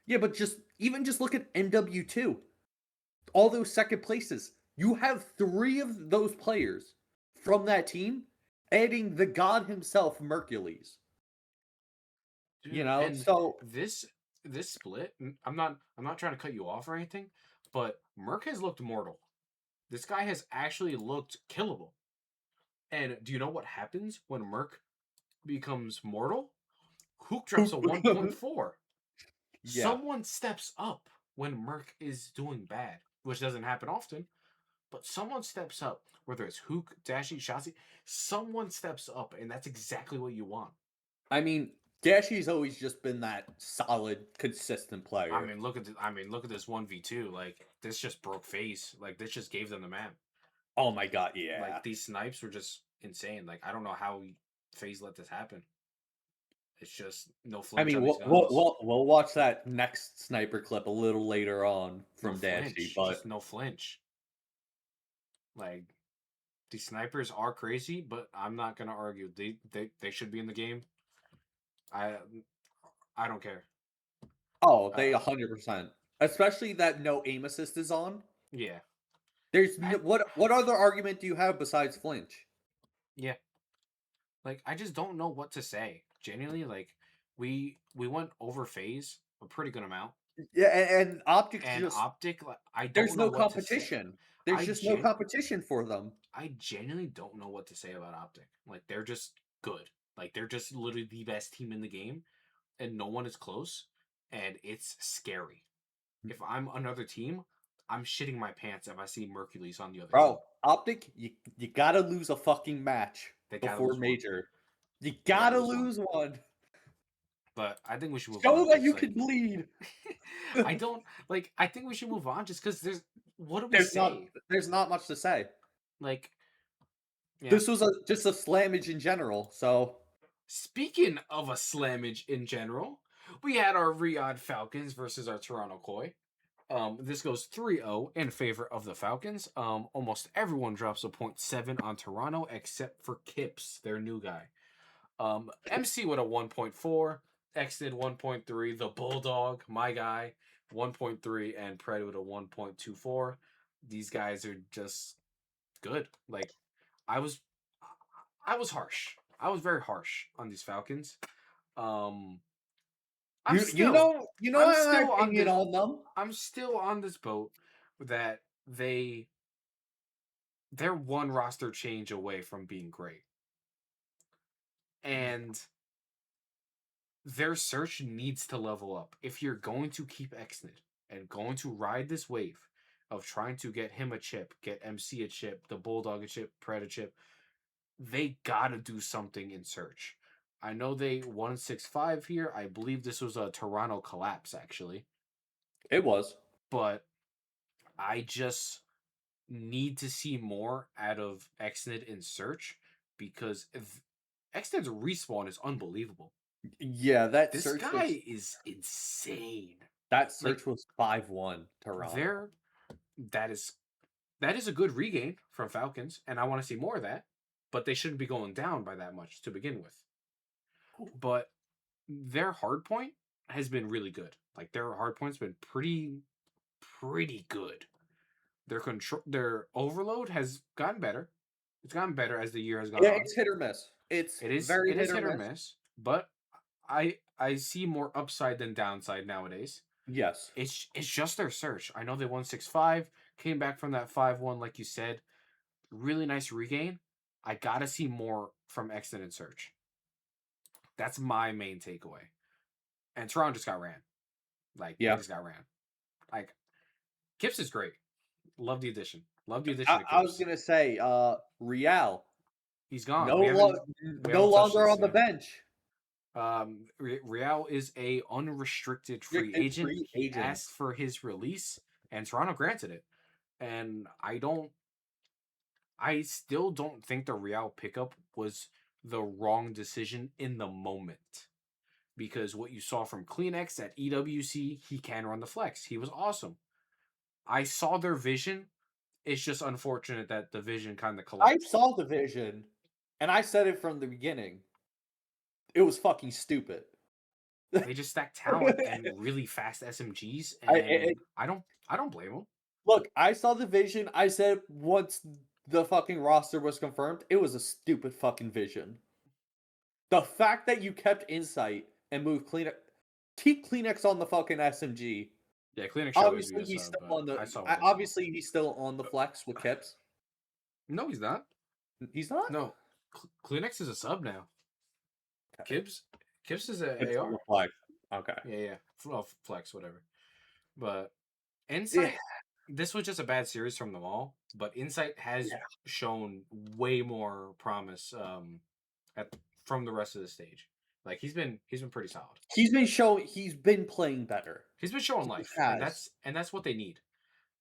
Yeah, but just look at MW2. All those second places. You have 3 of those players from that team, adding the god himself, Mercules. Dude, and So this this split, I'm not trying to cut you off or anything, but Merc has looked mortal. This guy has actually looked killable. And do you know what happens when Merc becomes mortal? Hook drops a 1.4. yeah. Someone steps up when Merc is doing bad, which doesn't happen often, but someone steps up, whether it's Hook, Dashi, Shotzi, someone steps up, and that's exactly what you want. I mean, Gashy's always just been that solid, consistent player. Look at this 1v2. Like this just broke FaZe. Like this just gave them the map. Oh my god, yeah. Like these snipes were just insane. Like I don't know how FaZe let this happen. It's just no I flinch mean, on these guns. we'll watch that next sniper clip a little later on No from Dashy, flinch. but Just no flinch. Like these snipers are crazy, but I'm not gonna argue. They should be in the game. I I don't care. oh, they Uh 100%. Especially that no aim assist is on. yeah. There's I, what other argument do you have besides flinch? yeah, like I just don't know what to say. Genuinely, like we went over phase a pretty good amount, Yeah, and optics and just optic, like, I there's don't know no what to say. competition. There's I just no gen competition for them. I genuinely don't know what to say about optic. Like they're just good. Like they're just literally the best team in the game, and no one is close, and it's scary. If I'm another team, I'm shitting my pants if I see Mercules on the other team. Bro, optic, you gotta lose a fucking match They gotta before lose one. major. You They gotta gotta lose one. lose one. But I think we should move on Show that because you like can bleed. I don't like. I think we should move on just because there's what do we There's not say? there's not much to say. Like, yeah. This was just a slammage in general, so Speaking of a slammage in general, we had our Riyadh Falcons versus our Toronto Koi. This goes 3-0 in favor of the Falcons. Almost everyone drops a .7 on Toronto except for Kips, their new guy. MC with a 1.4, X did 1.3, the Bulldog, my guy, 1.3, and Pred with a 1.24. These guys are just good. Like I was I was harsh. I was very harsh on these Falcons. Um I'm you you still know you know I'm I have my still on opinion this on them. I'm still on this boat that they're one roster change away from being great. And their search needs to level up. If you're going to keep Exnid and going to ride this wave of trying to get him a chip, get MC a chip, the Bulldog a chip, Pred a chip, they gotta do something in search. I know they 165 here. I believe this was a Toronto collapse, actually. It was. But I just need to see more out of Exnid in search because Exnid's respawn is unbelievable. Yeah, that This search guy was is insane. that Like search was 5-1 Toronto. there, that is that is a good regain from Falcons, and I want to see more of that. But they shouldn't be going down by that much to begin with. But their hard point has been really good. Like their hard point's been pretty good. Their overload has gotten better. It's gotten better as the year has gone Yeah, on. it's hit or miss. It's very It hit is or hit or miss. miss, but I see more upside than downside nowadays. Yes. It's just their search. I know they won 6-5, came back from that 5-1 like you said. Really nice regain. I got to see more from Exit and Search. That's my main takeaway. And Toronto just got ran. Like they Yeah. just got ran. Like Kips is great. Love the addition. Love the addition to I was Kips. gonna say, Real, He's gone. no We no haven't touched longer this on the yet. bench. Real is a unrestricted free Restricted agent. free He agent. asked for his release, and Toronto granted it. And I still don't think the Real pickup was the wrong decision in the moment. Because what you saw from Kleenex at EWC, he can run the flex. He was awesome. I saw their vision. It's just unfortunate that the vision kind of I collapsed. saw the vision, and I said it from the beginning. It was fucking stupid. They just stack talent and really fast SMGs, I and I don't blame them. look. I saw the vision. I said once the fucking roster was confirmed, it was a stupid fucking vision. The fact that you kept Insight and moved Kleenex, keep Kleenex on the fucking SMG. Yeah, Kleenex should always be Obviously, a he's sub, still but on the. I saw what I saw. Obviously, he's still on the flex with Kips. No, he's not. He's not. No, Kleenex is a sub now. Okay. Kips is a Kips on AR. the flex. Okay. Yeah. Flex, whatever. But Yeah. Insight, this was just a bad series from them all. But Insight has Yeah. shown way more promise at from the rest of the stage. Like he's been pretty solid. He's been showing. He's been playing better. He's been showing He life, and has. that's what they need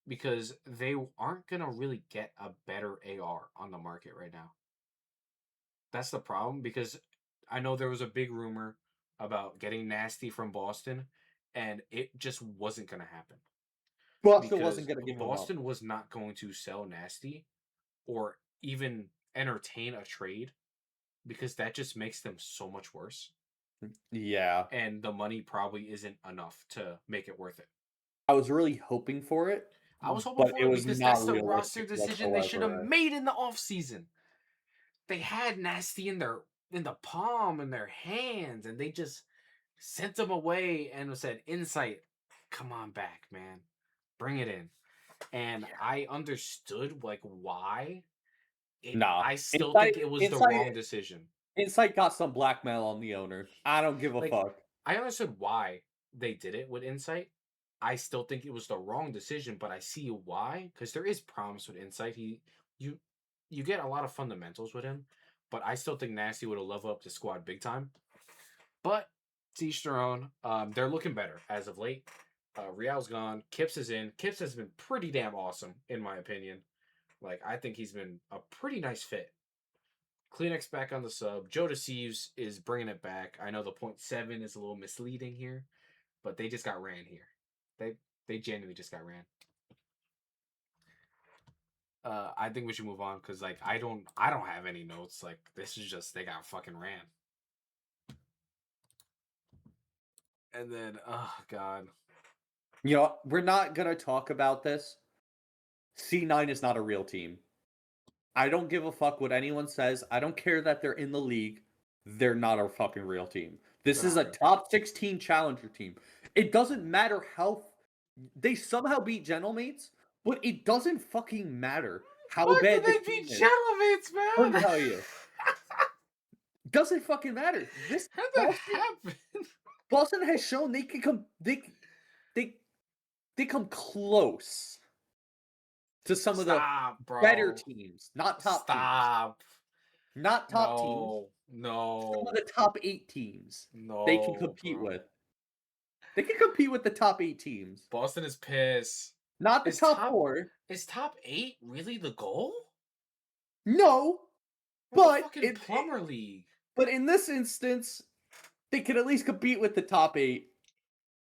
because they aren't gonna really get a better AR on the market right now. That's the problem because I know there was a big rumor about getting Nasty from Boston, and it just wasn't gonna happen Boston wasn't because going to give him up. Boston was not going to sell Nasty or even entertain a trade because that just makes them so much worse. Yeah. And the money probably isn't enough to make it worth it. I was really hoping for it. I was hoping but for it it was because that's not the roster realistic decision they should have whatsoever. made in the offseason. They had Nasty in the palm in their hands, and they just sent him away and said, "Insight, come on back, man, bring it in." And Yeah. I understood like why. Nah, I still Insight, think it was the Insight, wrong decision. Insight got some blackmail on the owner. I don't give a Like, fuck. I understood why they did it with Insight. I still think it was the wrong decision, but I see why because there is promise with Insight. You you get a lot of fundamentals with him, but I still think Nasty would have leveled up the squad big time. But to each their own. They're looking better as of late. Real's gone. Kips is in. Kips has been pretty damn awesome in my opinion. Like I think he's been a pretty nice fit. Kleenex back on the sub. Joe Deceives is bringing it back. I know the .7 is a little misleading here, but they just got ran here. They they genuinely just got ran. I think we should move on because like I don't have any notes. Like this is just they got fucking ran. And then oh god. You know, we're not gonna talk about this. C9 is not a real team. I don't give a fuck what anyone says. I don't care that they're in the league. They're not a fucking real team. This They're is not a real. top 16 challenger team. It doesn't matter how they somehow beat Gentlemates, but it doesn't fucking matter how Fuck did bad they this beat team is. Gentleman's, Let me man? tell you, doesn't fucking matter. This How'd that Boston, happen? Boston has shown they can come. They they come close to some of the Stop, better bro. teams, not top teams, Stop. not top teams. No. Some of No. the top 8 teams they can No, compete bro. with. They can compete with the top 8 teams, Boston is pissed. not the Is top top 4. is top 8 really the goal? No, We're the but fucking plumber league. but in this instance, they can at least compete with the top 8.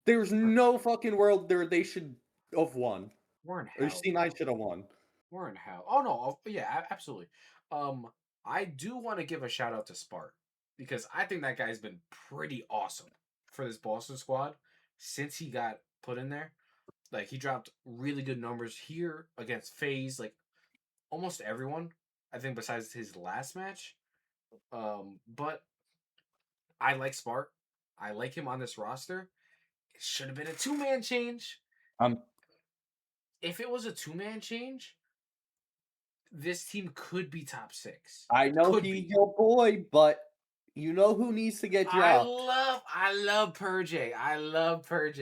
There's no fucking world there they should have won. We're in Or hell, C9 bro. should have won. We're in hell. Oh no, yeah, absolutely. I do want to give a shout out to Spark because I think that guy's been pretty awesome for this Boston squad since he got put in there. Like he dropped really good numbers here against FaZe, like almost everyone. I think besides his last match. But I like Spark. I like him on this roster. It should have been a two-man change. Um, If it was a two-man change, this team could be top 6. I know Could he's be. your boy, but you know who needs to get dropped. I love Purge. I love Purge.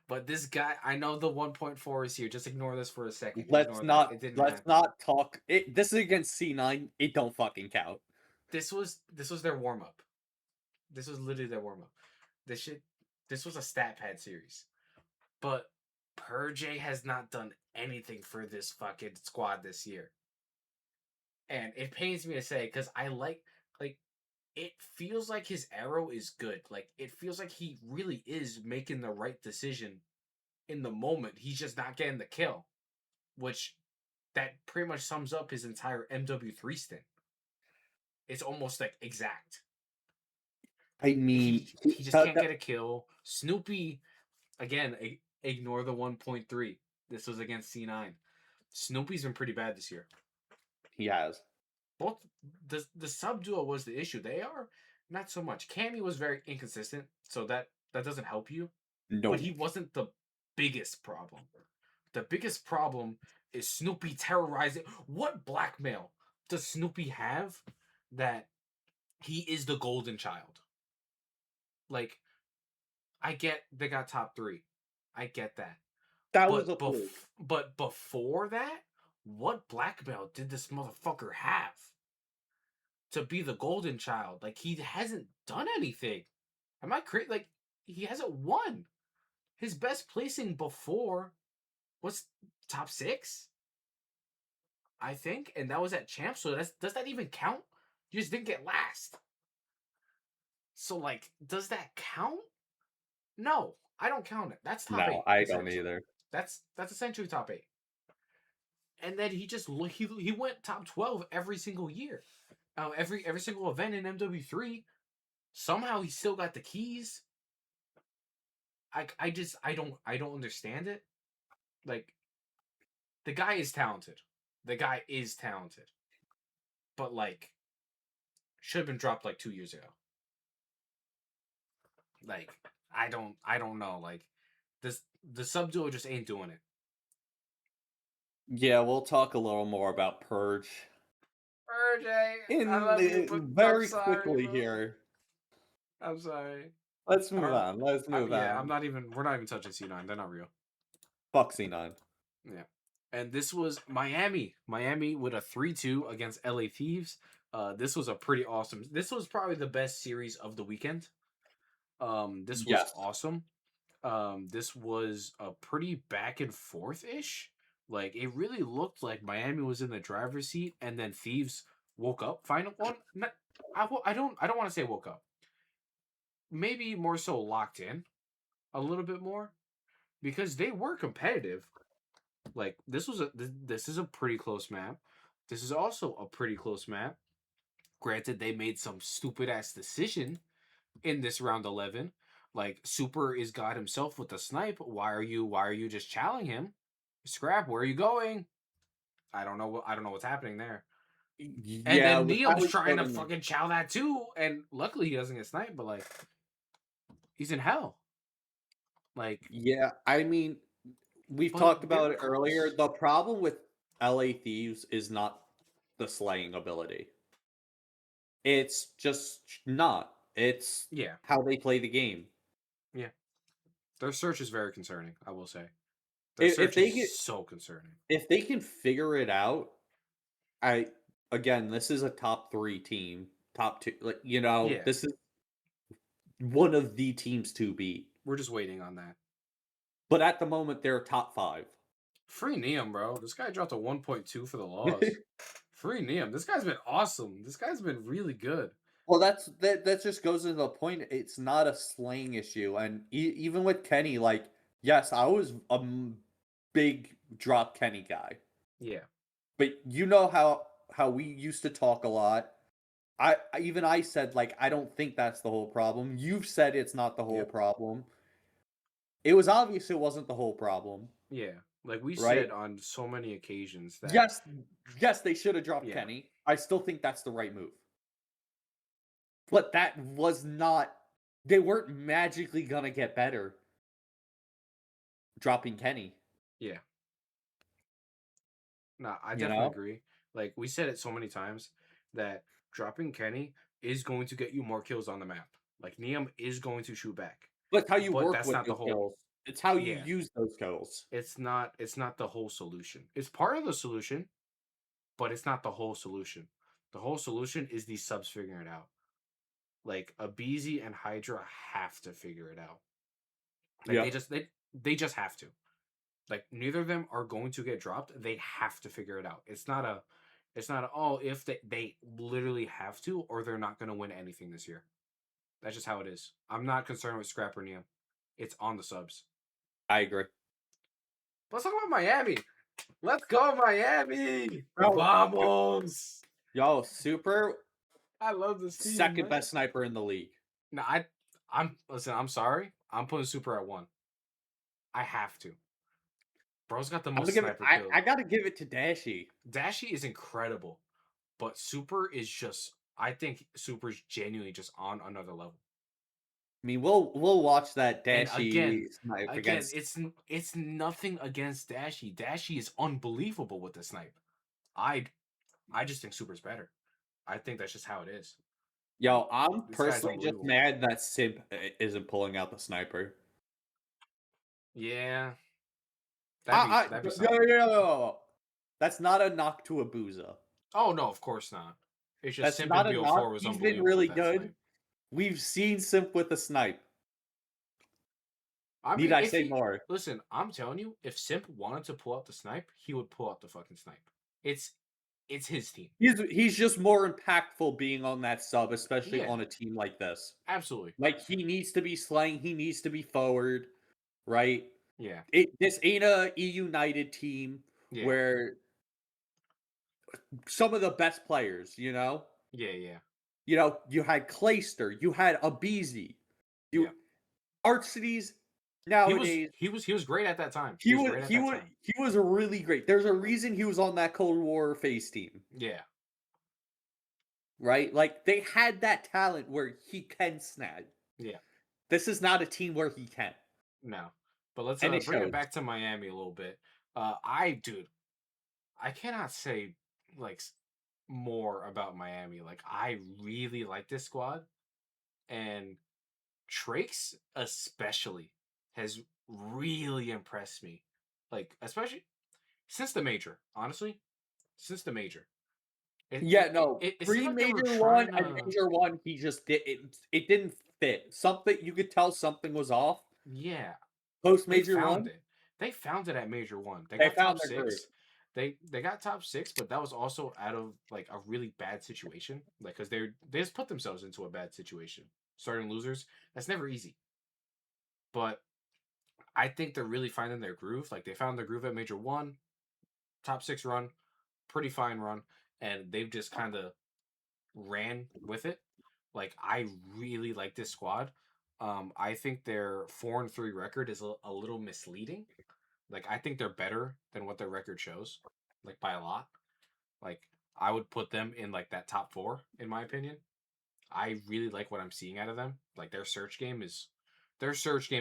But this guy, I know the 1.4 is here. Just ignore this for a second. Let's Ignore that. not It didn't let's happen. not talk. This is against C9. It don't fucking count. This was their warm up. This was literally their warm up. This shit. This was a stat pad series. But Purge has not done anything for this fucking squad this year. And it pains me to say because I like it feels like his arrow is good. Like it feels like he really is making the right decision in the moment. He's just not getting the kill, which that pretty much sums up his entire MW3 stint. It's almost like exact. I mean, He just can't get a kill. Snoopy again. Ignore the 1.3. This was against C9. Snoopy's been pretty bad this year. he has. Both the sub duo was the issue. They are not so much. Cammy was very inconsistent, so that doesn't help you. No. But he wasn't the biggest problem. The biggest problem is Snoopy terrorizing. What blackmail does Snoopy have that he is the golden child? Like, I get they got top 3. I get that. That was But a fluke. but before that, what blackmail did this motherfucker have to be the golden child? Like he hasn't done anything. Am I crazy? Like he hasn't won. His best placing before was top 6, I think, and that was at champ. So does that even count? You just didn't get last. So like, does that count? No, I don't count it. That's top No, 8 I don't essentially. either. That's essentially top 8. And then he went top 12 every single year, every single event in MW3. Somehow he still got the keys. I don't understand it. Like The guy is talented. The guy is talented. But like should have been dropped like 2 years ago. Like I don't know. Like this the sub duo just ain't doing it. Yeah, we'll talk a little more about Purge RJ, I in love you, but I'm very sorry, quickly bro. here. I'm sorry. Let's I move don't. on. Let's move Yeah, on. We're not even touching C9. They're not real. Fuck C9. Yeah. And this was Miami. Miami with a 3-2 against LA Thieves. This was a pretty awesome. This was probably the best series of the weekend. This was Yes. awesome. This was a pretty back and forth ish. Like it really looked like Miami was in the driver's seat, and then Thieves woke up. Final one. I don't want to say woke up. Maybe more so locked in a little bit more because they were competitive. Like this is a pretty close map. This is also a pretty close map. Granted, they made some stupid ass decision in this round 11. Like Super is God himself with the snipe. Why are you just challenging him? Scrap, where are you going? I don't know what's happening there. And Yeah, then with how Neom's he's trying to floating. fucking chow that too. And luckily he doesn't get sniped, but like he's in hell. Like, Yeah, I mean, we've but talked they about were it earlier. close. The problem with LA Thieves is not the slaying ability. It's just not. It's Yeah, how they play the game. yeah. Their search is very concerning, I will say. Their If search is they get so concerning. if they can figure it out, I again, this is a top 3 team, top 2, like, Yeah, this is one of the teams to beat. we're just waiting on that. But at the moment, they're top 5. Free Neom, bro. This guy dropped a 1.2 for the loss. Free Neom. This guy's been awesome. This guy's been really good. Well, that just goes to the point. It's not a slaying issue, and even with Kenny, like, yes, I was a big drop Kenny guy, Yeah, but you know how we used to talk a lot. I said, like, I don't think that's the whole problem. You've said it's not the whole yep, problem. It was obvious it wasn't the whole problem, yeah. Like we right? said on so many occasions that, Yes, yes, they should have dropped yeah, Kenny. I still think that's the right move. But that was not. They weren't magically gonna get better dropping Kenny. yeah. No, I You definitely know, agree. Like we said it so many times that dropping Kenny is going to get you more kills on the map. Like Neom is going to shoot back, but it's how you but work that's with not the those whole. kills. It's how you Yeah, use those kills. it's not the whole solution. It's part of the solution, but it's not the whole solution. The whole solution is these subs figuring it out. Like Abizi and Hydra have to figure it out. Like Yep, they just have to. Like neither of them are going to get dropped. They have to figure it out. It's not a oh if they literally have to or they're not going to win anything this year. That's just how it is. I'm not concerned with Scrap or Neum. It's on the subs. I agree. Let's talk about Miami. Let's go Miami. Bro, Vamos. yo, Super I love this team, second man. best sniper in the league. No, listen, I'm sorry. I'm putting Super at 1. I have to. Bro's got the I'm gonna most give it. sniper kills. I gotta give it to Dashy. Dashy is incredible, but Super is just. I think Super's genuinely just on another level. I mean, we'll watch that And Dashy snipe again, against. it's nothing against Dashy. Dashy is unbelievable with the snipe. I I just think Super's better. I think that's just how it is. Like Yo, I'm this guy's personally just unbelievable. mad that Simp isn't pulling out the sniper. Yeah, that'd be No, something. no, no, no. That's not a knock to Abuza. Oh no, of course not. It's just That's Simp in not a knock. BO4 was He's been unbelievable with really that good. snipe. We've seen Simp with a snipe. I Need mean, I if say he more? listen, I'm telling you, if Simp wanted to pull out the snipe, he would pull out the fucking snipe. It's it's his team. He's just more impactful being on that sub, especially Yeah, on a team like this. absolutely. Like he needs to be slaying, he needs to be forward, right? Yeah, This ain't a United team yeah, where some of the best players, yeah, yeah, you had Clayster, you had Abizi, yeah, you Art Cities. nowadays. He was great at that time. He He was was great at he that was time. he was really great. There's a reason he was on that Cold War face team, Yeah, right? Like they had that talent where he can snag. yeah. This is not a team where he can, No, but let's and it bring it shows. back to Miami a little bit. Dude, I cannot say like more about Miami. Like I really like this squad, and Trakes especially has really impressed me. Like especially since the major, honestly, since the major. Yeah, no, It seemed like they were pre-major one trying and to, major one, he just did it. It didn't fit. Something you could tell something was off. yeah. Post They major found one, it. They found it at Major One. They they got found top their groove. six. They got top six, but that was also out of like a really bad situation. Like because they just put themselves into a bad situation. Starting losers. That's never easy. But I think they're really finding their groove. Like they found their groove at Major One, top six run, pretty fine run, and they've just kind of ran with it. Like I really like this squad. I think their 4-3 record is a little misleading. Like I think they're better than what their record shows, like by a lot. Like I would put them in like that top four in my opinion. I really like what I'm seeing out of them. Like their search game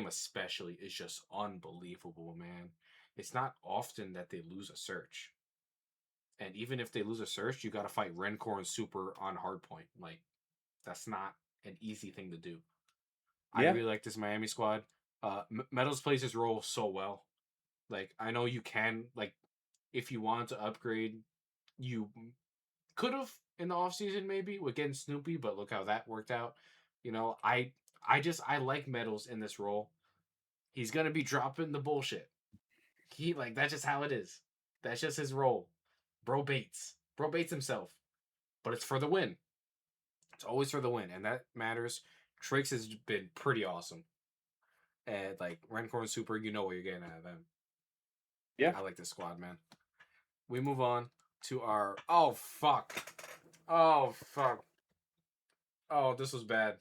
especially is just unbelievable, man. It's not often that they lose a search. And even if they lose a search, you got to fight Rencor and Super on hardpoint. Like that's not an easy thing to do. I Yeah, really like this Miami squad. Meadows plays his role so well. Like I know you can like if you wanted to upgrade, you could have in the offseason maybe with getting Snoopy, but look how that worked out. You know, I like Metals in this role. He's gonna be dropping the bullshit. He like that's just how it is. That's just his role. Bro baits. Bro baits himself. But it's for the win. It's always for the win, and that matters. Trix has been pretty awesome. And like Rencorn Super, you know what you're getting out of them. yeah. I like this squad, man. We move on to our oh fuck. Oh fuck. Oh, this was bad.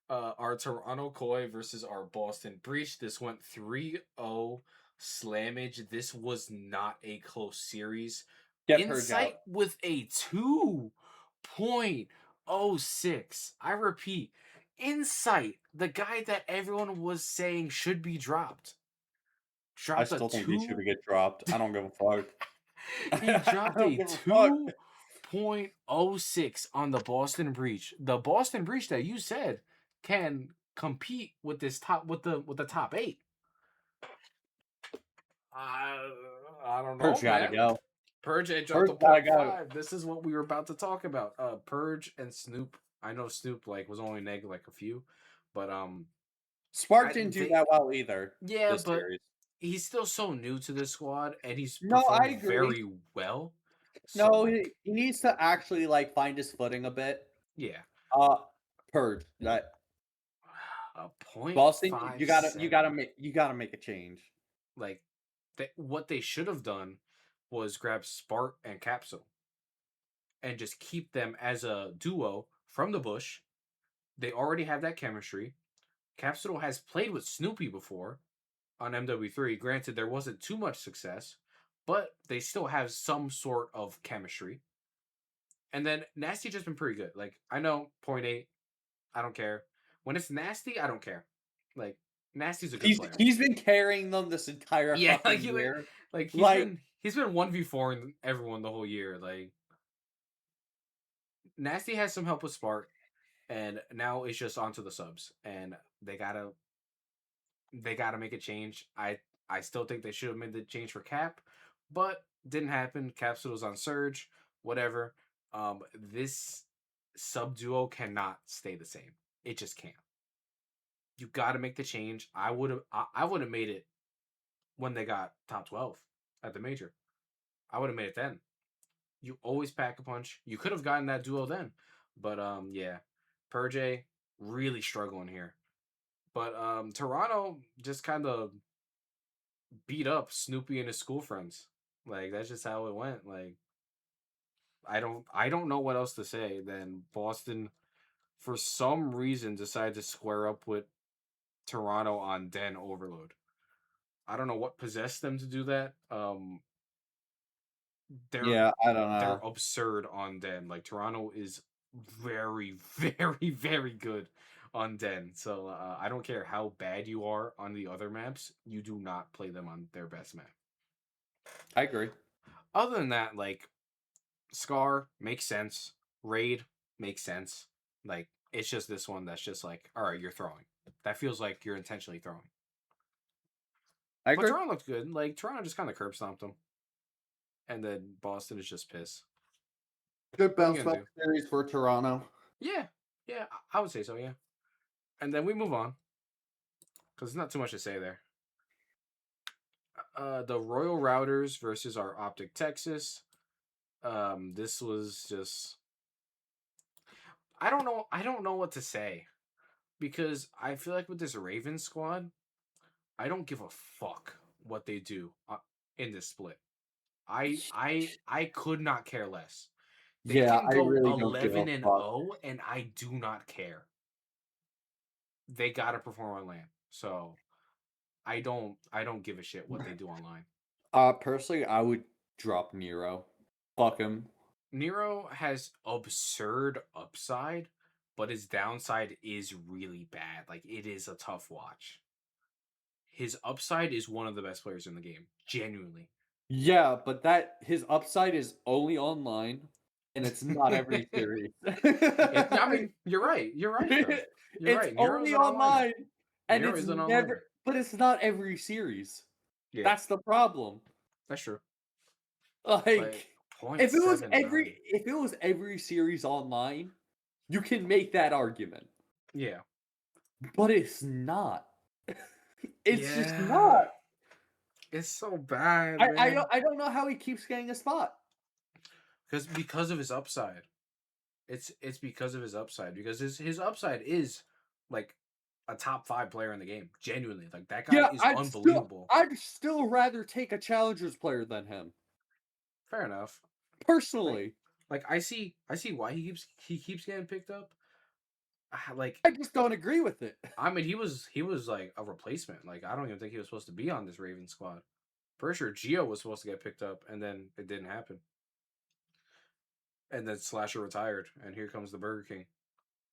Our Toronto Koi versus our Boston Breach. This went 3-0 slammage. This was not a close series. Get Purge out. Insight with a 2.06. I repeat, Insight, the guy that everyone was saying should be dropped, I dropped a still think he should 2. get dropped. I don't give a fuck. He I dropped don't a give a fuck. 2.06 on the Boston Breach. The Boston Breach that you said can compete with this top with the top 8. I I don't know, Purge gotta man. go. Purge dropped Purge a gotta point go. 5. This is what we were about to talk about. Purge and Snoop. I know Snoop like was only neg like a few, but Spark I didn't do they that well either yeah, this but series. he's still so new to this squad and he's No, I performed agree. very well. So No, like, he needs to actually like find his footing a bit. yeah. Uh, Purge that A point Boston. five You gotta seven. make a change. Like what they should have done was grab Spark and Capsule and just keep them as a duo from the bush. They already have that chemistry. Capsule has played with Snoopy before on MW3. Granted, there wasn't too much success, but they still have some sort of chemistry. And then Nasty just been pretty good. Like I know point 0.8, I don't care. When it's Nasty, I don't care. Like Nasty's a good player. He's been carrying them this entire Yeah, fucking year. like Like he's been 1v4 in everyone the whole year. Like Nasty has some help with Spark, and now it's just onto the subs, and they gotta make a change. I still think they should have made the change for Cap, but didn't happen. Capsule was on Surge, whatever. This sub duo cannot stay the same. It just can't. You got to make the change. I would have made it when they got top 12 at the major. I would have made it then. You always pack a punch. You could have gotten that duo then. But yeah. Purge really struggling here. But Toronto just kind of beat up Snoopy and his school friends. Like that's just how it went. Like I don't know what else to say. Then Boston for some reason decided to square up with Toronto on Den Overload. I don't know what possessed them to do that. They're Yeah, I don't they're know. absurd on Den. Like Toronto is very, very, very good on Den. So I don't care how bad you are on the other maps, you do not play them on their best map. I agree. Other than that, like Scar makes sense. Raid makes sense. Like it's just this one that's just like, all right, you're throwing. That feels like you're intentionally throwing. I But agree. Toronto looked good. Like Toronto just kind of curb stomped them, and then Boston is just piss. Good What are you bounce gonna back do? series for Toronto. Yeah, yeah, I would say so. Yeah, and then we move on because there's not too much to say there. The Royal Routers versus our Optic Texas. This was just I don't know what to say because I feel like with this Raven squad, I don't give a fuck what they do in this split. I could not care less. They Yeah, can I go really don't give a 11 and fuck. 0 and I do not care. They got to perform on land. So, I don't give a shit what they do online. Personally, I would drop Nero. Fuck him. Nero has absurd upside, but his downside is really bad. Like it is a tough watch. His upside is one of the best players in the game, genuinely. Yeah, but that his upside is only online, and it's not every series. I mean, you're right. You're right though. You're It's right. Nero's only an onliner. online, and Nero it's is an never. onliner. But it's not every series. Yeah, That's the problem. that's true. Like Like, point seven nine. if it was every series online, you can make that argument. Yeah. But it's not. It's just Yeah. not. It's so bad, man. I don't know how he keeps getting a spot. Because of his upside. It's because of his upside. Because his upside is like a top 5 player in the game. Genuinely. Like that guy Yeah, is unbelievable. I'd still rather take a challengers player than him. Fair enough. Like Personally. I see why he keeps getting picked up. Like I just don't agree with it. I mean he was like a replacement. Like I don't even think he was supposed to be on this Raven squad. For sure Geo was supposed to get picked up and then it didn't happen. And then Slasher retired and here comes the Burger King.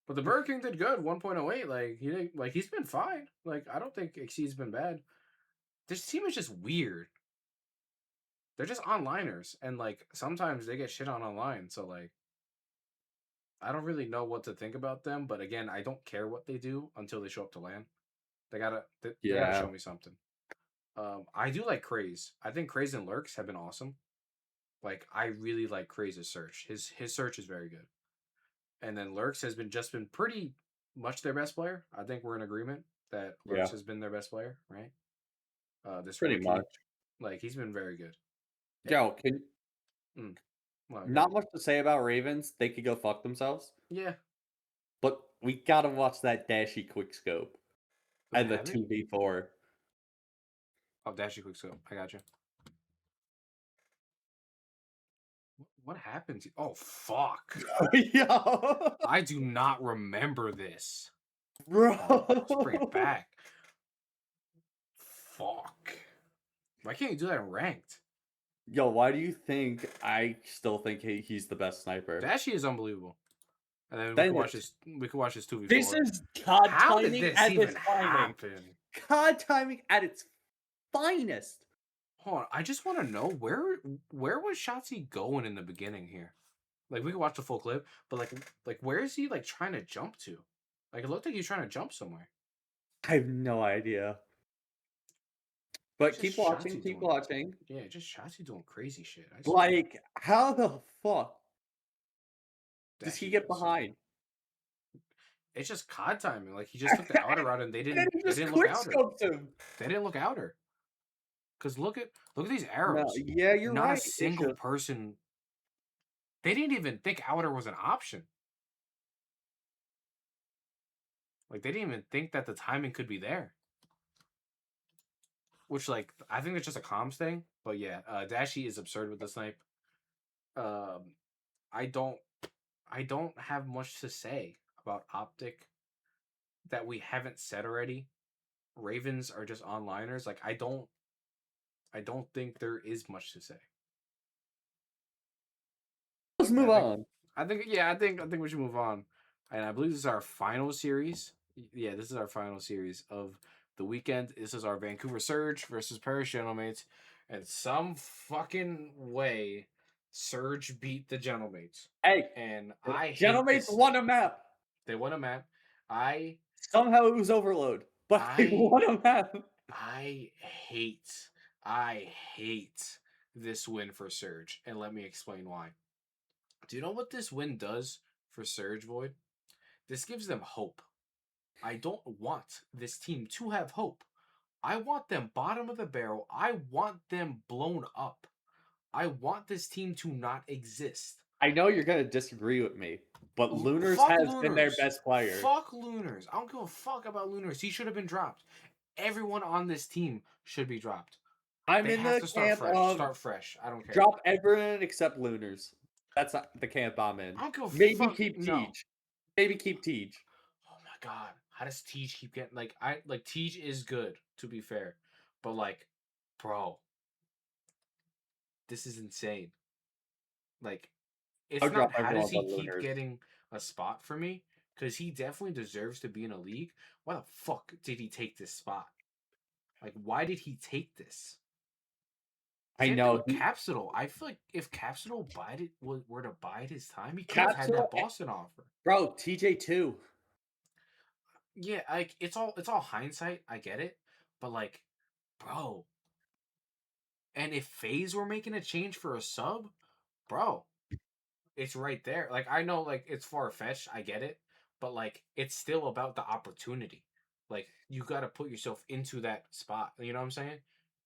But the Burger King did good, 1.08. Like he did, like he's been fine. Like I don't think Exceed's been bad. This team is just weird. They're just onliners and like sometimes they get shit on online. So like I don't really know what to think about them, but again, I don't care what they do until they show up to land. They gotta Yeah. show me something. I do like Craze. I think Craze and Lurks have been awesome. Like I really like Craze's search. His search is very good. And then Lurks has been pretty much their best player. I think we're in agreement that Yeah. Lurks has been their best player, right? This Pretty rookie, much. like he's been very good. Yo, can Mm, well, go not ahead. much to say about Ravens. They could go fuck themselves. Yeah, But we gotta watch that dashy quick scope do they and the have it? 2v4. Oh, Dashy quick scope. I got you. What happened? Oh fuck! Yo, I do not remember this. Let's bring it bro. back. Fuck. Why can't you do that in ranked? Yo, why do you think I still think he's the best sniper? Dashy is unbelievable. And then we could Then watch this. We could watch this this 2v4. is COD How did timing this at even its finest. happen? COD timing at its finest. Hold on. I just want to know where was Shotzi going in the beginning here? Like we could watch the full clip, but like where is he like trying to jump to? Like it looked like he's trying to jump somewhere. I have no idea. But Just keep watching, Shotzi keep doing watching. yeah, just Shotzi doing crazy shit. I swear. Like, how the fuck does he Dashy get quick scope. behind? It's just COD timing. Like he just took the outer route and And then he they just didn't look quick outer. scopes him. They didn't look outer. Cause look at these No, arrows. yeah, you're Not a right. It's single just person. They didn't even think outer was an option. Like they didn't even think that the timing could be there. Which like I think it's just a comms thing. But yeah, Dashy is absurd with the snipe. Um, I don't I don't have much to say about Optic that we haven't said already. Ravens are just onliners. Like I don't think there is much to say. Let's move on. I think we should move on. And I believe this is our final series. Yeah, this is our final series of the weekend. This is our Vancouver Surge versus Paris Gentlemates. And some fucking way Surge beat the Gentlemates. Hey, And I hate Gentlemates this. won a map. They won a map. I Somehow it was overload, but they won a map. I hate this win for Surge, and let me explain why. Do you know what this win does for Surge, Void? This gives them hope. I don't want this team to have hope. I want them bottom of the barrel. I want them blown up. I want this team to not exist. I know you're gonna disagree with me, but Lunars Fuck has Lunars. been their best player. Fuck Lunars. I don't give a fuck about Lunars. He should have been dropped. Everyone on this team should be dropped. I'm They in have the to start camp fresh. of Start fresh. I don't care. drop everyone except Lunars. That's not the camp I'm in. I don't give a Maybe fuck. keep No. Tej. Maybe keep Tej. Oh my god. How does Tej keep getting like Tej is good, to be fair. But like, bro, this is insane. Like, it's I'll not drop how does everyone he but keep Lunars. getting a spot for me? Because he definitely deserves to be in a league. Why the fuck did he take this spot? Like, why did he take this? I Same thing know. with Capsule. I feel like if Capsule were to bide his time, he could have had that Boston offer. Bro, TJ too. Yeah, like it's all hindsight. I get it, but like, bro. And if FaZe were making a change for a sub, bro, it's right there. Like I know, like it's far fetched. I get it, but like it's still about the opportunity. Like you got to put yourself into that spot. You know what I'm saying?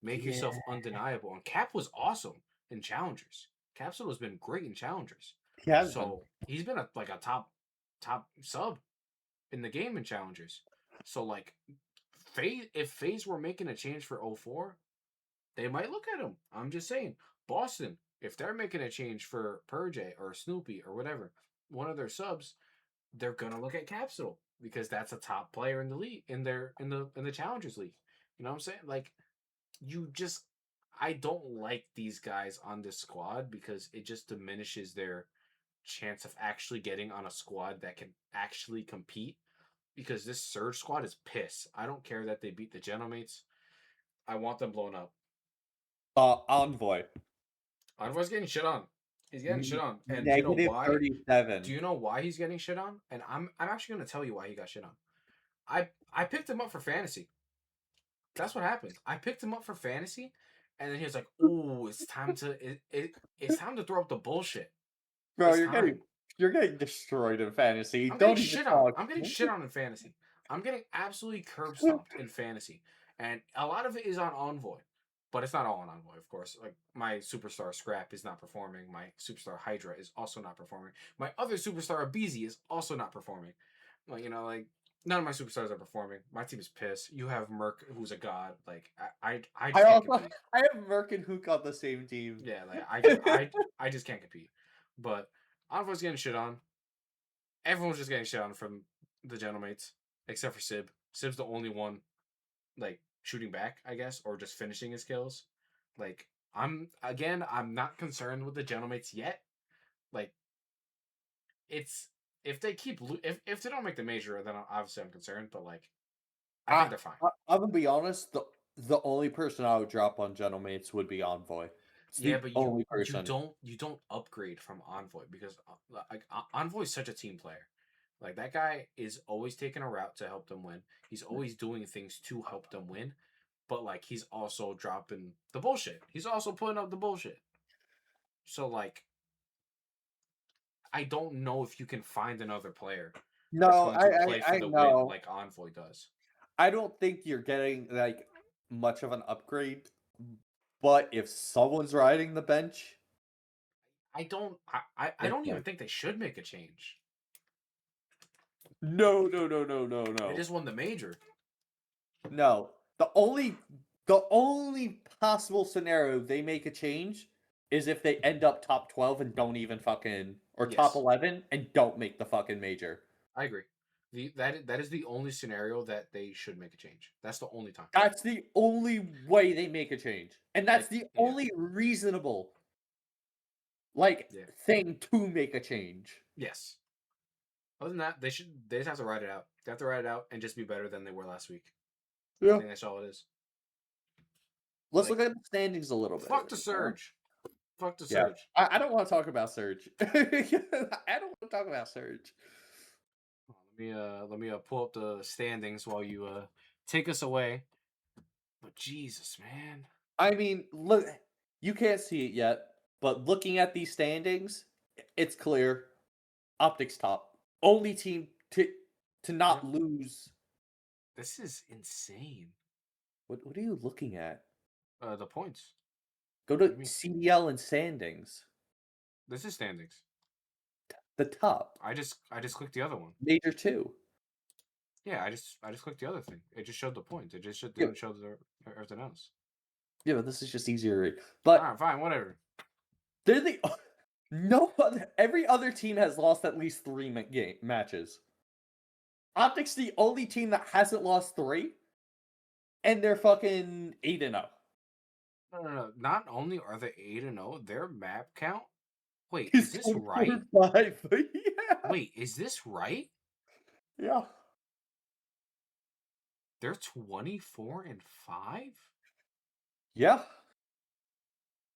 Make yourself undeniable. And Cap was awesome in challengers. Capsule has been great in challengers. He has been. So he's been a top sub in the game in challengers. So like, if FaZe were making a change for 04, they might look at him. I'm just saying, Boston, if they're making a change for Purge or Snoopy or whatever, one of their subs, they're gonna look at Capsule because that's a top player in the league in the Challengers League. You know what I'm saying? Like, you just I don't like these guys on this squad because it just diminishes their chance of actually getting on a squad that can actually compete. Because this Surge squad is piss. I don't care that they beat the Gentlemates. I want them blown up. Envoy. Envoy's getting shit on. He's getting shit on. And Negative do you know why? 37. Do you know why he's getting shit on? And I'm actually gonna tell you why he got shit on. I picked him up for fantasy. That's what happened. I picked him up for fantasy, and then he was like, "Ooh, it's time to it's time to throw up the bullshit." Bro, It's you're getting destroyed in fantasy. I'm Don't getting even shit talk. on. I'm getting shit on in fantasy. I'm getting absolutely curb stomped in fantasy, and a lot of it is on Envoy, but it's not all on Envoy, of course. Like my superstar Scrap is not performing. My superstar Hydra is also not performing. My other superstar Abizi is also not performing. Like like none of my superstars are performing. My team is pissed. You have Merc, who's a god. Like I just can't compete. I have Merc and Hook on the same team. Yeah, like I just can't compete. But Envoy's getting shit on. Everyone's just getting shit on from the Gentlemates, except for Sib. Sib's the only one, like, shooting back, I guess, or just finishing his kills. Like, I'm not concerned with the Gentlemates yet. Like, it's if they keep if they don't make the major, then obviously I'm concerned. But like, I think they're fine. I'm gonna be honest. The only person I would drop on Gentlemates would be Envoy. It's Yeah, the but only person. you don't upgrade from Envoy because like Envoy is such a team player. Like that guy is always taking a route to help them win. He's always doing things to help them win, but like he's also dropping the bullshit. He's also putting up the bullshit. So like I don't know if you can find another player that's No, going to play for I the win know. like Envoy does. I don't think you're getting like much of an upgrade, but if someone's riding the bench, I don't even think they should make a change. no. They just won the major. No. The only possible scenario they make a change is if they end up top 12 and don't even fucking or top 11 and don't make the fucking major. I agree. That is the only scenario that they should make a change. That's the only time. That's the only way they make a change. And that's Like, the yeah, only reasonable yeah, thing to make a change. yes. Other than that, they just have to ride it out. They have to ride it out and just be better than they were last week. I Yeah. think that's all it is. Let's Like, look at the standings a little bit. fuck the surge. Fuck the Yeah. surge. I don't want to talk about Surge. I don't want to talk about Surge. Let me pull up the standings while you take us away. But Jesus, man. I mean, look, you can't see it yet, but looking at these standings, it's clear. Optics top. Only team to not Yep. lose. This is insane. What are you looking at? The points. Go What do to you mean? CDL and standings. This is standings. The top. I just clicked the other one. Major 2. Yeah, I just clicked the other thing. It just showed the points. It just Yeah, didn't show everything else. yeah, but this is just easier to read. All But right, fine, whatever. they're the no other, every other team has lost at least 3 matches. Optics the only team that hasn't lost 3, and they're fucking 8-0. No. Not only are they 8-0, their map count. Wait, He's is this 24 right? 5. Yeah. Wait, is this right? Yeah. They're 24-5? Yeah.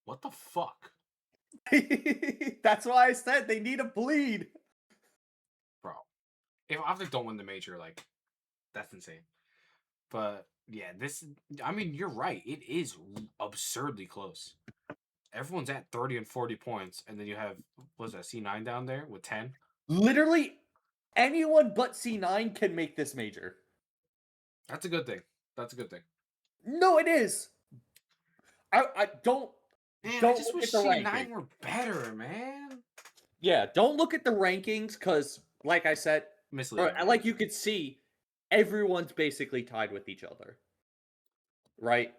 What the fuck? That's why I said they need a bleed. Bro. If Optic don't win the major, like, that's insane. But yeah, I mean, you're right. It is absurdly close. Everyone's at 30 and 40 points, and then you have, what's that, C9 down there with 10? Literally anyone but C9 can make this major. That's a good thing. That's a good thing. No, it is. I don't Man, I don't just look wish at the C9 rankings. were better, man. Yeah, don't look at the rankings because, like I said, or Misleading. like you could see, everyone's basically tied with each other, right?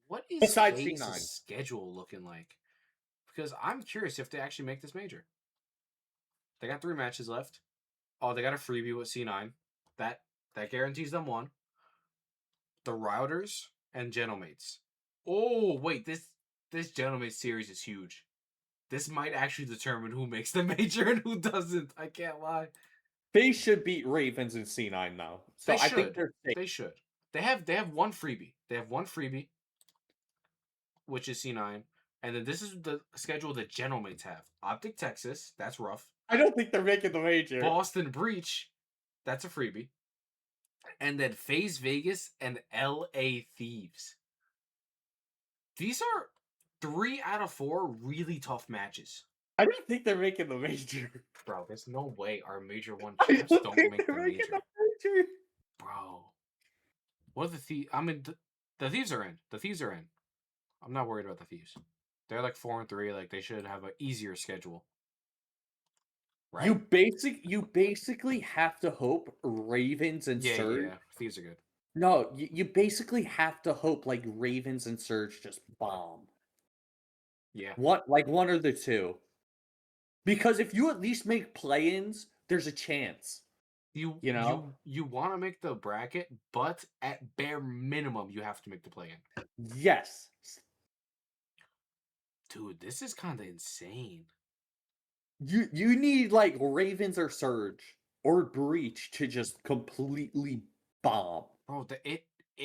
What is Besides FaZe's C9. schedule looking like? Because I'm curious if they actually make this major. They got 3 matches left. Oh, they got a freebie with C9. That guarantees them one. The Routers and Gentlemates. Oh, wait, this Gentlemates series is huge. This might actually determine who makes the major and who doesn't. I can't lie. They should beat Ravens and C9 now. So They I think should. they're safe. They should. They have one freebie. They have one freebie, which is C9. And then this is the schedule that Gentlemates have. Optic Texas, that's rough. I don't think they're making the major. Boston Breach, that's a freebie. And then FaZe Vegas and LA Thieves. These are 3 out of 4 really tough matches. I don't think they're making the major. Bro, there's no way our Major 1 I champs don't don't think make they're the making major. the major. Bro. What are the Thieves? I mean, the Thieves are in. The Thieves are in. I'm not worried about the Thieves. They're like 4-3. Like, they should have an easier schedule. Right? You basically have to hope Ravens and Surge. Yeah. Thieves are good. No, you basically have to hope like Ravens and Surge just bomb. Yeah. One or the two. Because if you at least make play-ins, there's a chance. You know? you want to make the bracket, but at bare minimum, you have to make the play-in. Yes. Dude, this is kind of insane. You need like Ravens or Surge or Breach to just completely bomb. Bro,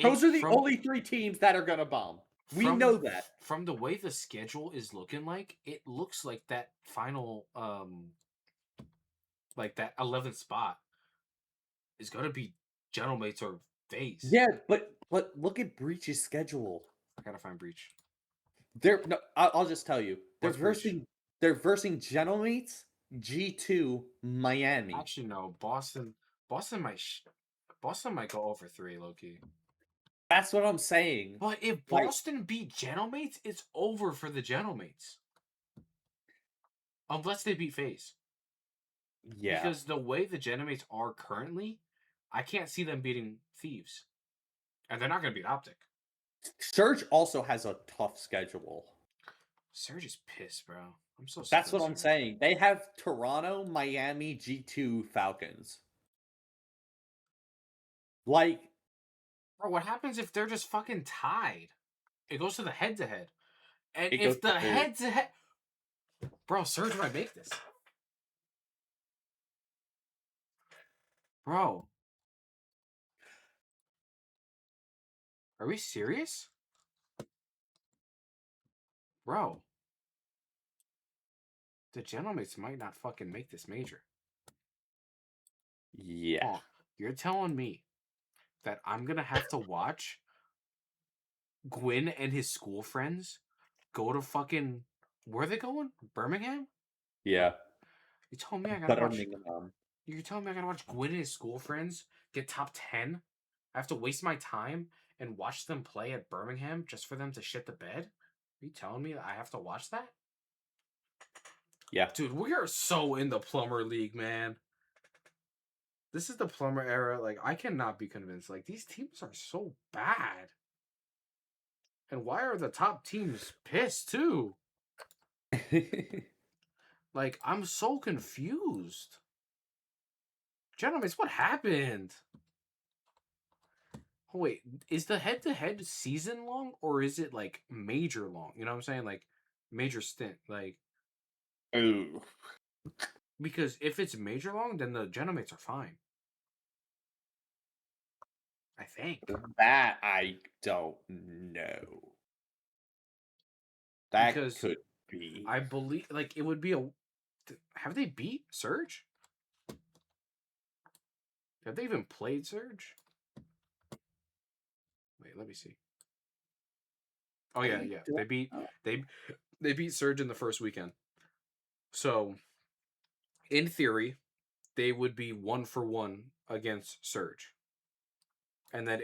Those are the only 3 teams that are gonna bomb. We know that. From the way the schedule is looking like, it looks like that final like that 11th spot is gonna be Gentlemates or FaZe. Yeah, but look at Breach's schedule. I gotta find Breach. I'll just tell you. What's Breach? They're versing Gentlemates, G2, Miami. Actually, no. Boston might go over 3, low-key. That's what I'm saying. But if Boston beat Gentlemates, it's over for the Gentlemates. Unless they beat FaZe. Yeah. Because the way the Gentlemates are currently, I can't see them beating Thieves. And they're not going to beat Optic. Surge also has a tough schedule. Surge is pissed, bro. I'm so sick That's of what I'm Surge. saying. They have Toronto, Miami, G2, Falcons. Like, Bro, what happens if they're just fucking tied? It goes to the head-to-head. And it goes if the to head-to-head... Bro, Surge might make this. Bro. Are we serious? Bro. The Gentlemates might not fucking make this major. yeah, Oh, you're telling me that I'm gonna have to watch Gwyn and his school friends go to fucking... Where are they going? Birmingham? yeah. You told me I gotta watch... Birmingham. You're telling me I gotta watch Gwyn and his school friends get top 10? I have to waste my time and watch them play at Birmingham just for them to shit the bed? Are you telling me that I have to watch that? Yeah. Dude, we are so in the Plumber League, man. This is the Plumber era. Like, I cannot be convinced. Like, these teams are so bad. And why are the top teams pissed, too? Like, I'm so confused. Gentlemen, what happened? Oh, wait, is the head-to-head season long, or is it, like, major long? You know what I'm saying? Like, major stint. Like, Ooh. because if it's major long, then the Genomates are fine. I think. That I don't know. That Because could be. I believe, like, it would be a... Have they beat Surge? Have they even played Surge? Wait, let me see. Oh yeah, yeah. They beat Surge in the first weekend. So, in theory, they would be 1-for-1 against Surge. And then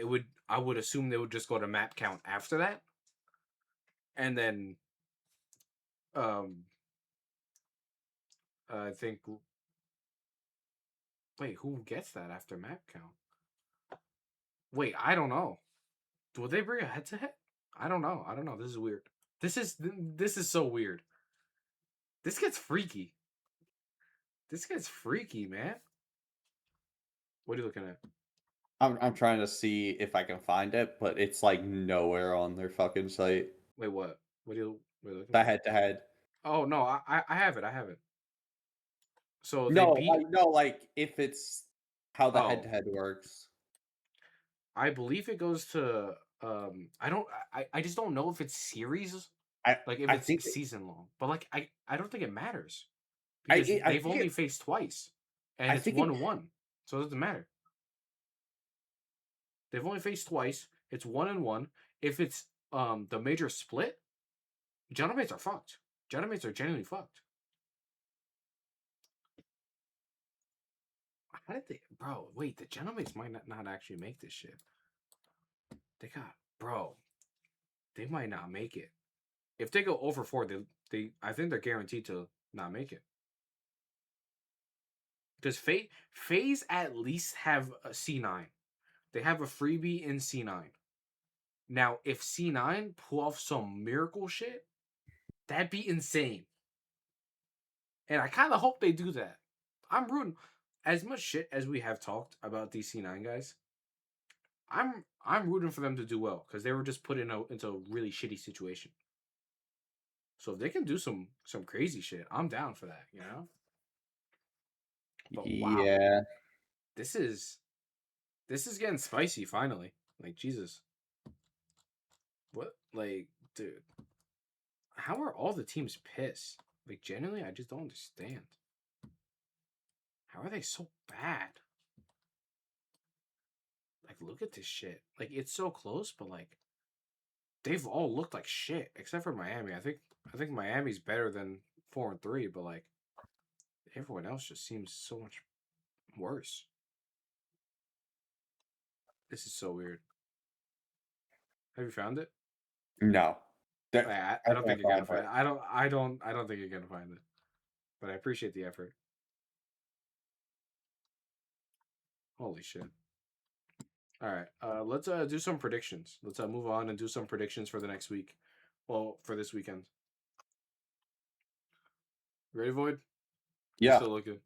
I would assume they would just go to map count after that. And then I think... Wait, who gets that after map count? Wait, I don't know. Would they bring a head-to-head? I don't know. This is weird. This is so weird. This gets freaky. This gets freaky, man. What are you looking at? I'm trying to see if I can find it, but it's like nowhere on their fucking site. Wait, what? What are you looking The for? head to head. Oh no, I have it. I have it. So they No, beat... like if it's how the head Oh, to head works. I believe it goes to I don't... I just don't know if it's series, I like if I it's think season long. But like I don't think it matters because I they've think only faced twice and I it's think it 1-1. So it doesn't matter. They've only faced twice. It's 1-1. If it's the major split, Genomates are fucked. Genomates are genuinely fucked. How did they... Bro, wait, the Genomates might not actually make this shit. They got... Bro, they might not make it. If they go over 4, they I think they're guaranteed to not make it. Because FaZe at least have a C9. They have a freebie in C9. Now, if C9 pull off some miracle shit, that'd be insane. And I kind of hope they do that. I'm rooting... As much shit as we have talked about these C9 guys, I'm rooting for them to do well because they were just put into a really shitty situation. So if they can do some crazy shit, I'm down for that, you know? But wow, yeah. this is getting spicy finally. Like, Jesus. What? Like, dude, how are all the teams pissed? Like, genuinely, I just don't understand. How are they so bad? Like, look at this shit. Like, it's so close, but like, they've all looked like shit except for Miami. I think Miami's better than 4-3, but like, everyone else just seems so much worse. This is so weird. Have you found it? No. I I don't think can't you're gonna find find it. it. I don't think you're gonna find it. But I appreciate the effort. Holy shit. All right. Let's do some predictions. Let's move on and do some predictions for the next week. Well, for this weekend. Ready, Void? You're Yeah, still looking.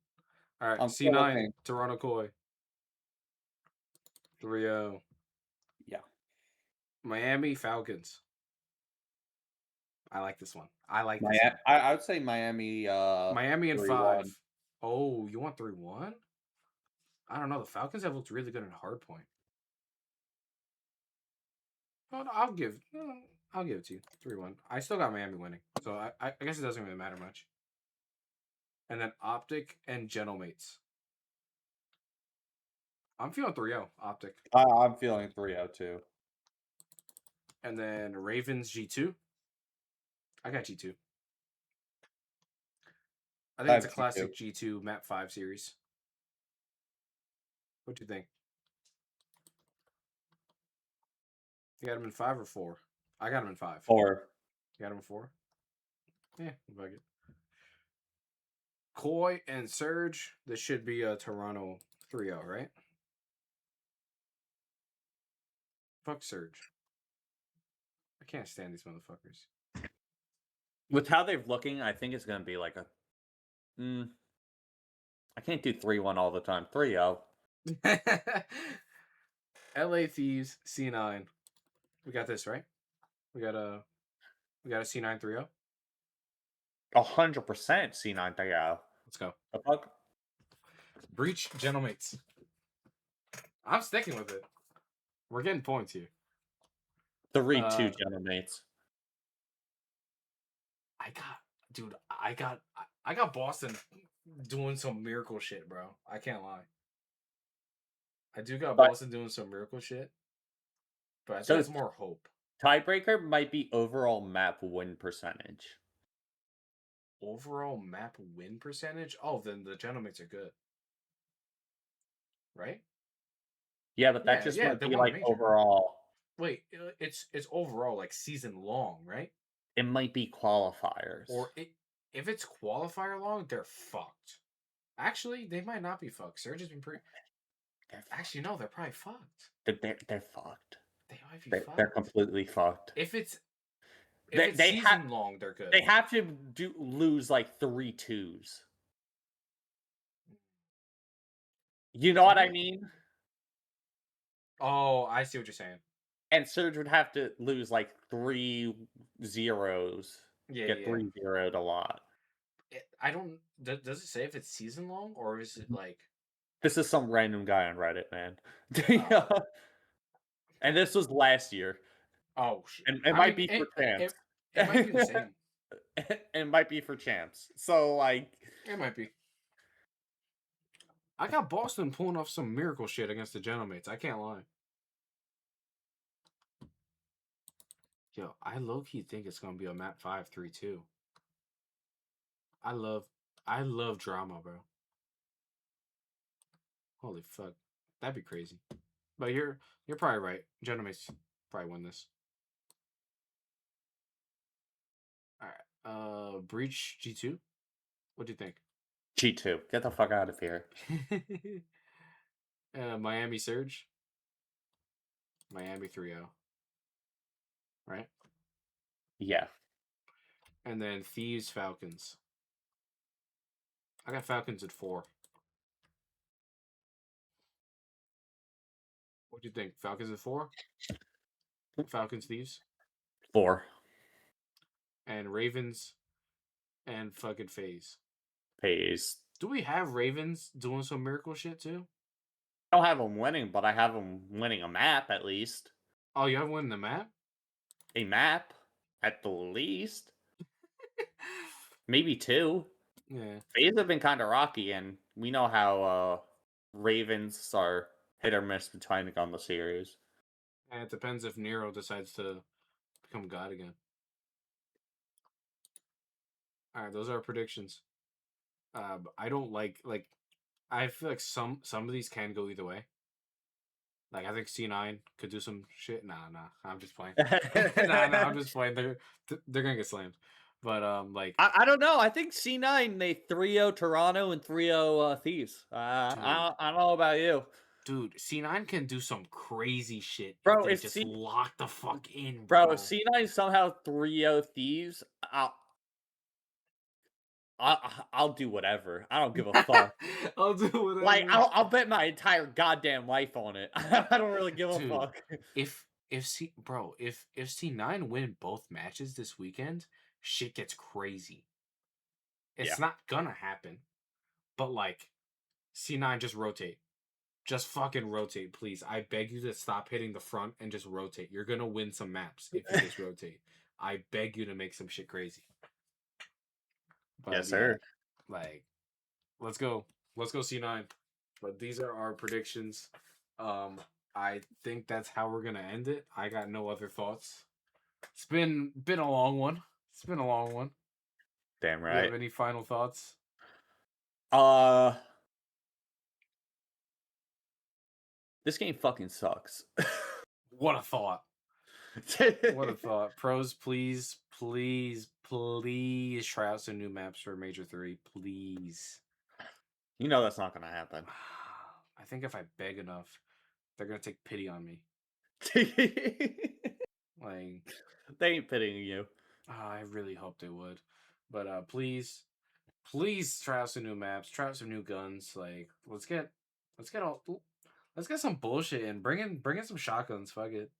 All right. I'm still C9, looking. Toronto Koi. 3-0. Yeah. Miami Falcons. I like this one. I like this Miami, one. I would say Miami Miami in 3-1. 5. Oh, you want 3-1? I don't know. The Falcons have looked really good in hard point. Oh, no, I'll give it to you. 3-1. I still got Miami winning. So I guess it doesn't really matter much. And then Optic and Gentlemates. I'm feeling 3-0 Optic. I'm feeling 3-0 too. And then Ravens G2. I got G2. I think it's a That's classic G2. G2 Map 5 series. What do you think? You got him in 5 or 4? I got him in 5. 4. You got him in 4? Yeah, fuck it. Koi and Surge. This should be a Toronto 3-0, right? Fuck Surge. I can't stand these motherfuckers. With how they're looking, I think it's going to be like a... I can't do 3-1 all the time. 3-0. LA Thieves C9. We got this, right? We got a C9 3-0. 100% C9 3-0. Let's go. The fuck? Breach Gentlemates. I'm sticking with it. We're getting points here. 3-2 Gentlemates. I got Boston doing some miracle shit, bro. I can't lie. I do got Boston doing some miracle shit, but I think it's more hope. Tiebreaker might be overall map win percentage. Overall map win percentage? Oh, then the Gentlemates are good, right? Yeah, but that just might be like overall. Wait, it's overall like season long, right? It might be qualifiers. Or if it's qualifier long, they're fucked. Actually, they might not be fucked. Surge has been pretty. Actually, no, they're probably fucked. They're fucked. They might be fucked. They're completely fucked. If it's season long, they're good. They have to lose like 3 2s. You know what I mean? Oh, I see what you're saying. And Surge would have to lose like 3 0s. Yeah, get 3-0'd a lot. I don't. Does it say if it's season long or is it like? This is some random guy on Reddit, man. And this was last year. Oh shit! And it might be for champs. It might be the same. It might be for champs. So like, it might be. I got Boston pulling off some miracle shit against the Gentlemates. I can't lie. Yo, I low-key think it's gonna be a map 5-3-2. I love drama, bro. Holy fuck. That'd be crazy. But you're probably right. Gentlemates probably win this. Alright. Breach G2? What do you think? G2. Get the fuck out of here. Miami Surge? Miami 3-0. Right? Yeah. And then Thieves Falcons. I got Falcons at 4. What do you think? Falcons at 4? Falcons Thieves? 4. And Ravens and fucking FaZe. FaZe. Do we have Ravens doing some miracle shit too? I don't have them winning, but I have them winning a map at least. Oh, you have winning the map? A map at the least. Maybe 2. Yeah. FaZe have been kind of rocky, and we know how Ravens are hit or miss depending on the series. And it depends if Nero decides to become God again. All right, those are our predictions. I don't like I feel like some of these can go either way. Like I think C9 could do some shit. Nah, I'm just playing. nah, I'm just playing. They're gonna get slammed. But like I don't know. I think C9 they 3-0 Toronto and 3-0 Thieves. I don't know about you. Dude, C9 can do some crazy shit bro, if they just lock the fuck in, bro. If C9 somehow 3-0 Thieves, I'll do whatever. I don't give a fuck. I'll do Like, whatever. I'll bet my entire goddamn life on it. I don't really give a Dude, fuck. if C9 win both matches this weekend, shit gets crazy. Yeah. It's not gonna happen, but like C9 just rotate. Just fucking rotate, please. I beg you to stop hitting the front and just rotate. You're gonna win some maps if you just rotate. I beg you to make some shit crazy. Yes, But yeah, sir. like let's go. Let's go C9. But these are our predictions. I think that's how we're gonna end it. I got no other thoughts. It's been a long one. It's been a long one. Damn You have right. any final thoughts? Uh, this game fucking sucks. What a thought. What a thought. Pros, please, please, please try out some new maps for Major 3. Please. You know that's not gonna happen. I think if I beg enough, they're gonna take pity on me. Like, They ain't pitying you. I really hope they would. But please, please try out some new maps, try out some new guns. Like, let's get some bullshit in. Bring in some shotguns. Fuck it.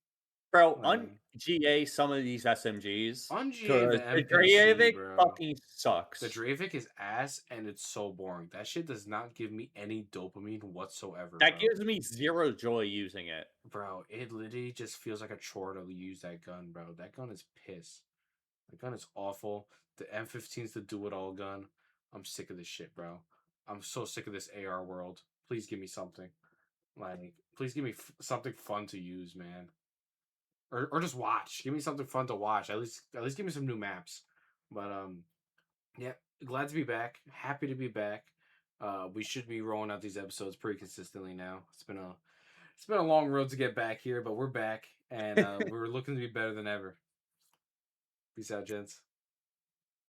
Bro, Like, un-GA some of these SMGs, un-GA the because the NPC, Dravic bro. fucking The sucks. Dravik is ass and it's so boring. That shit does not give me any dopamine whatsoever, That bro. gives me zero joy using it. Bro, it literally just feels like a chore to use that gun, bro. That gun is piss. That gun is awful. The M15 is the do-it-all gun. I'm sick of this shit, bro. I'm so sick of this AR world. Please give me something. Like, please give me something fun to use, man. Or just watch. Give me something fun to watch. At least give me some new maps. But yeah, glad to be back. Happy to be back. We should be rolling out these episodes pretty consistently now. It's been a long road to get back here, but we're back and we're looking to be better than ever. Peace out, gents.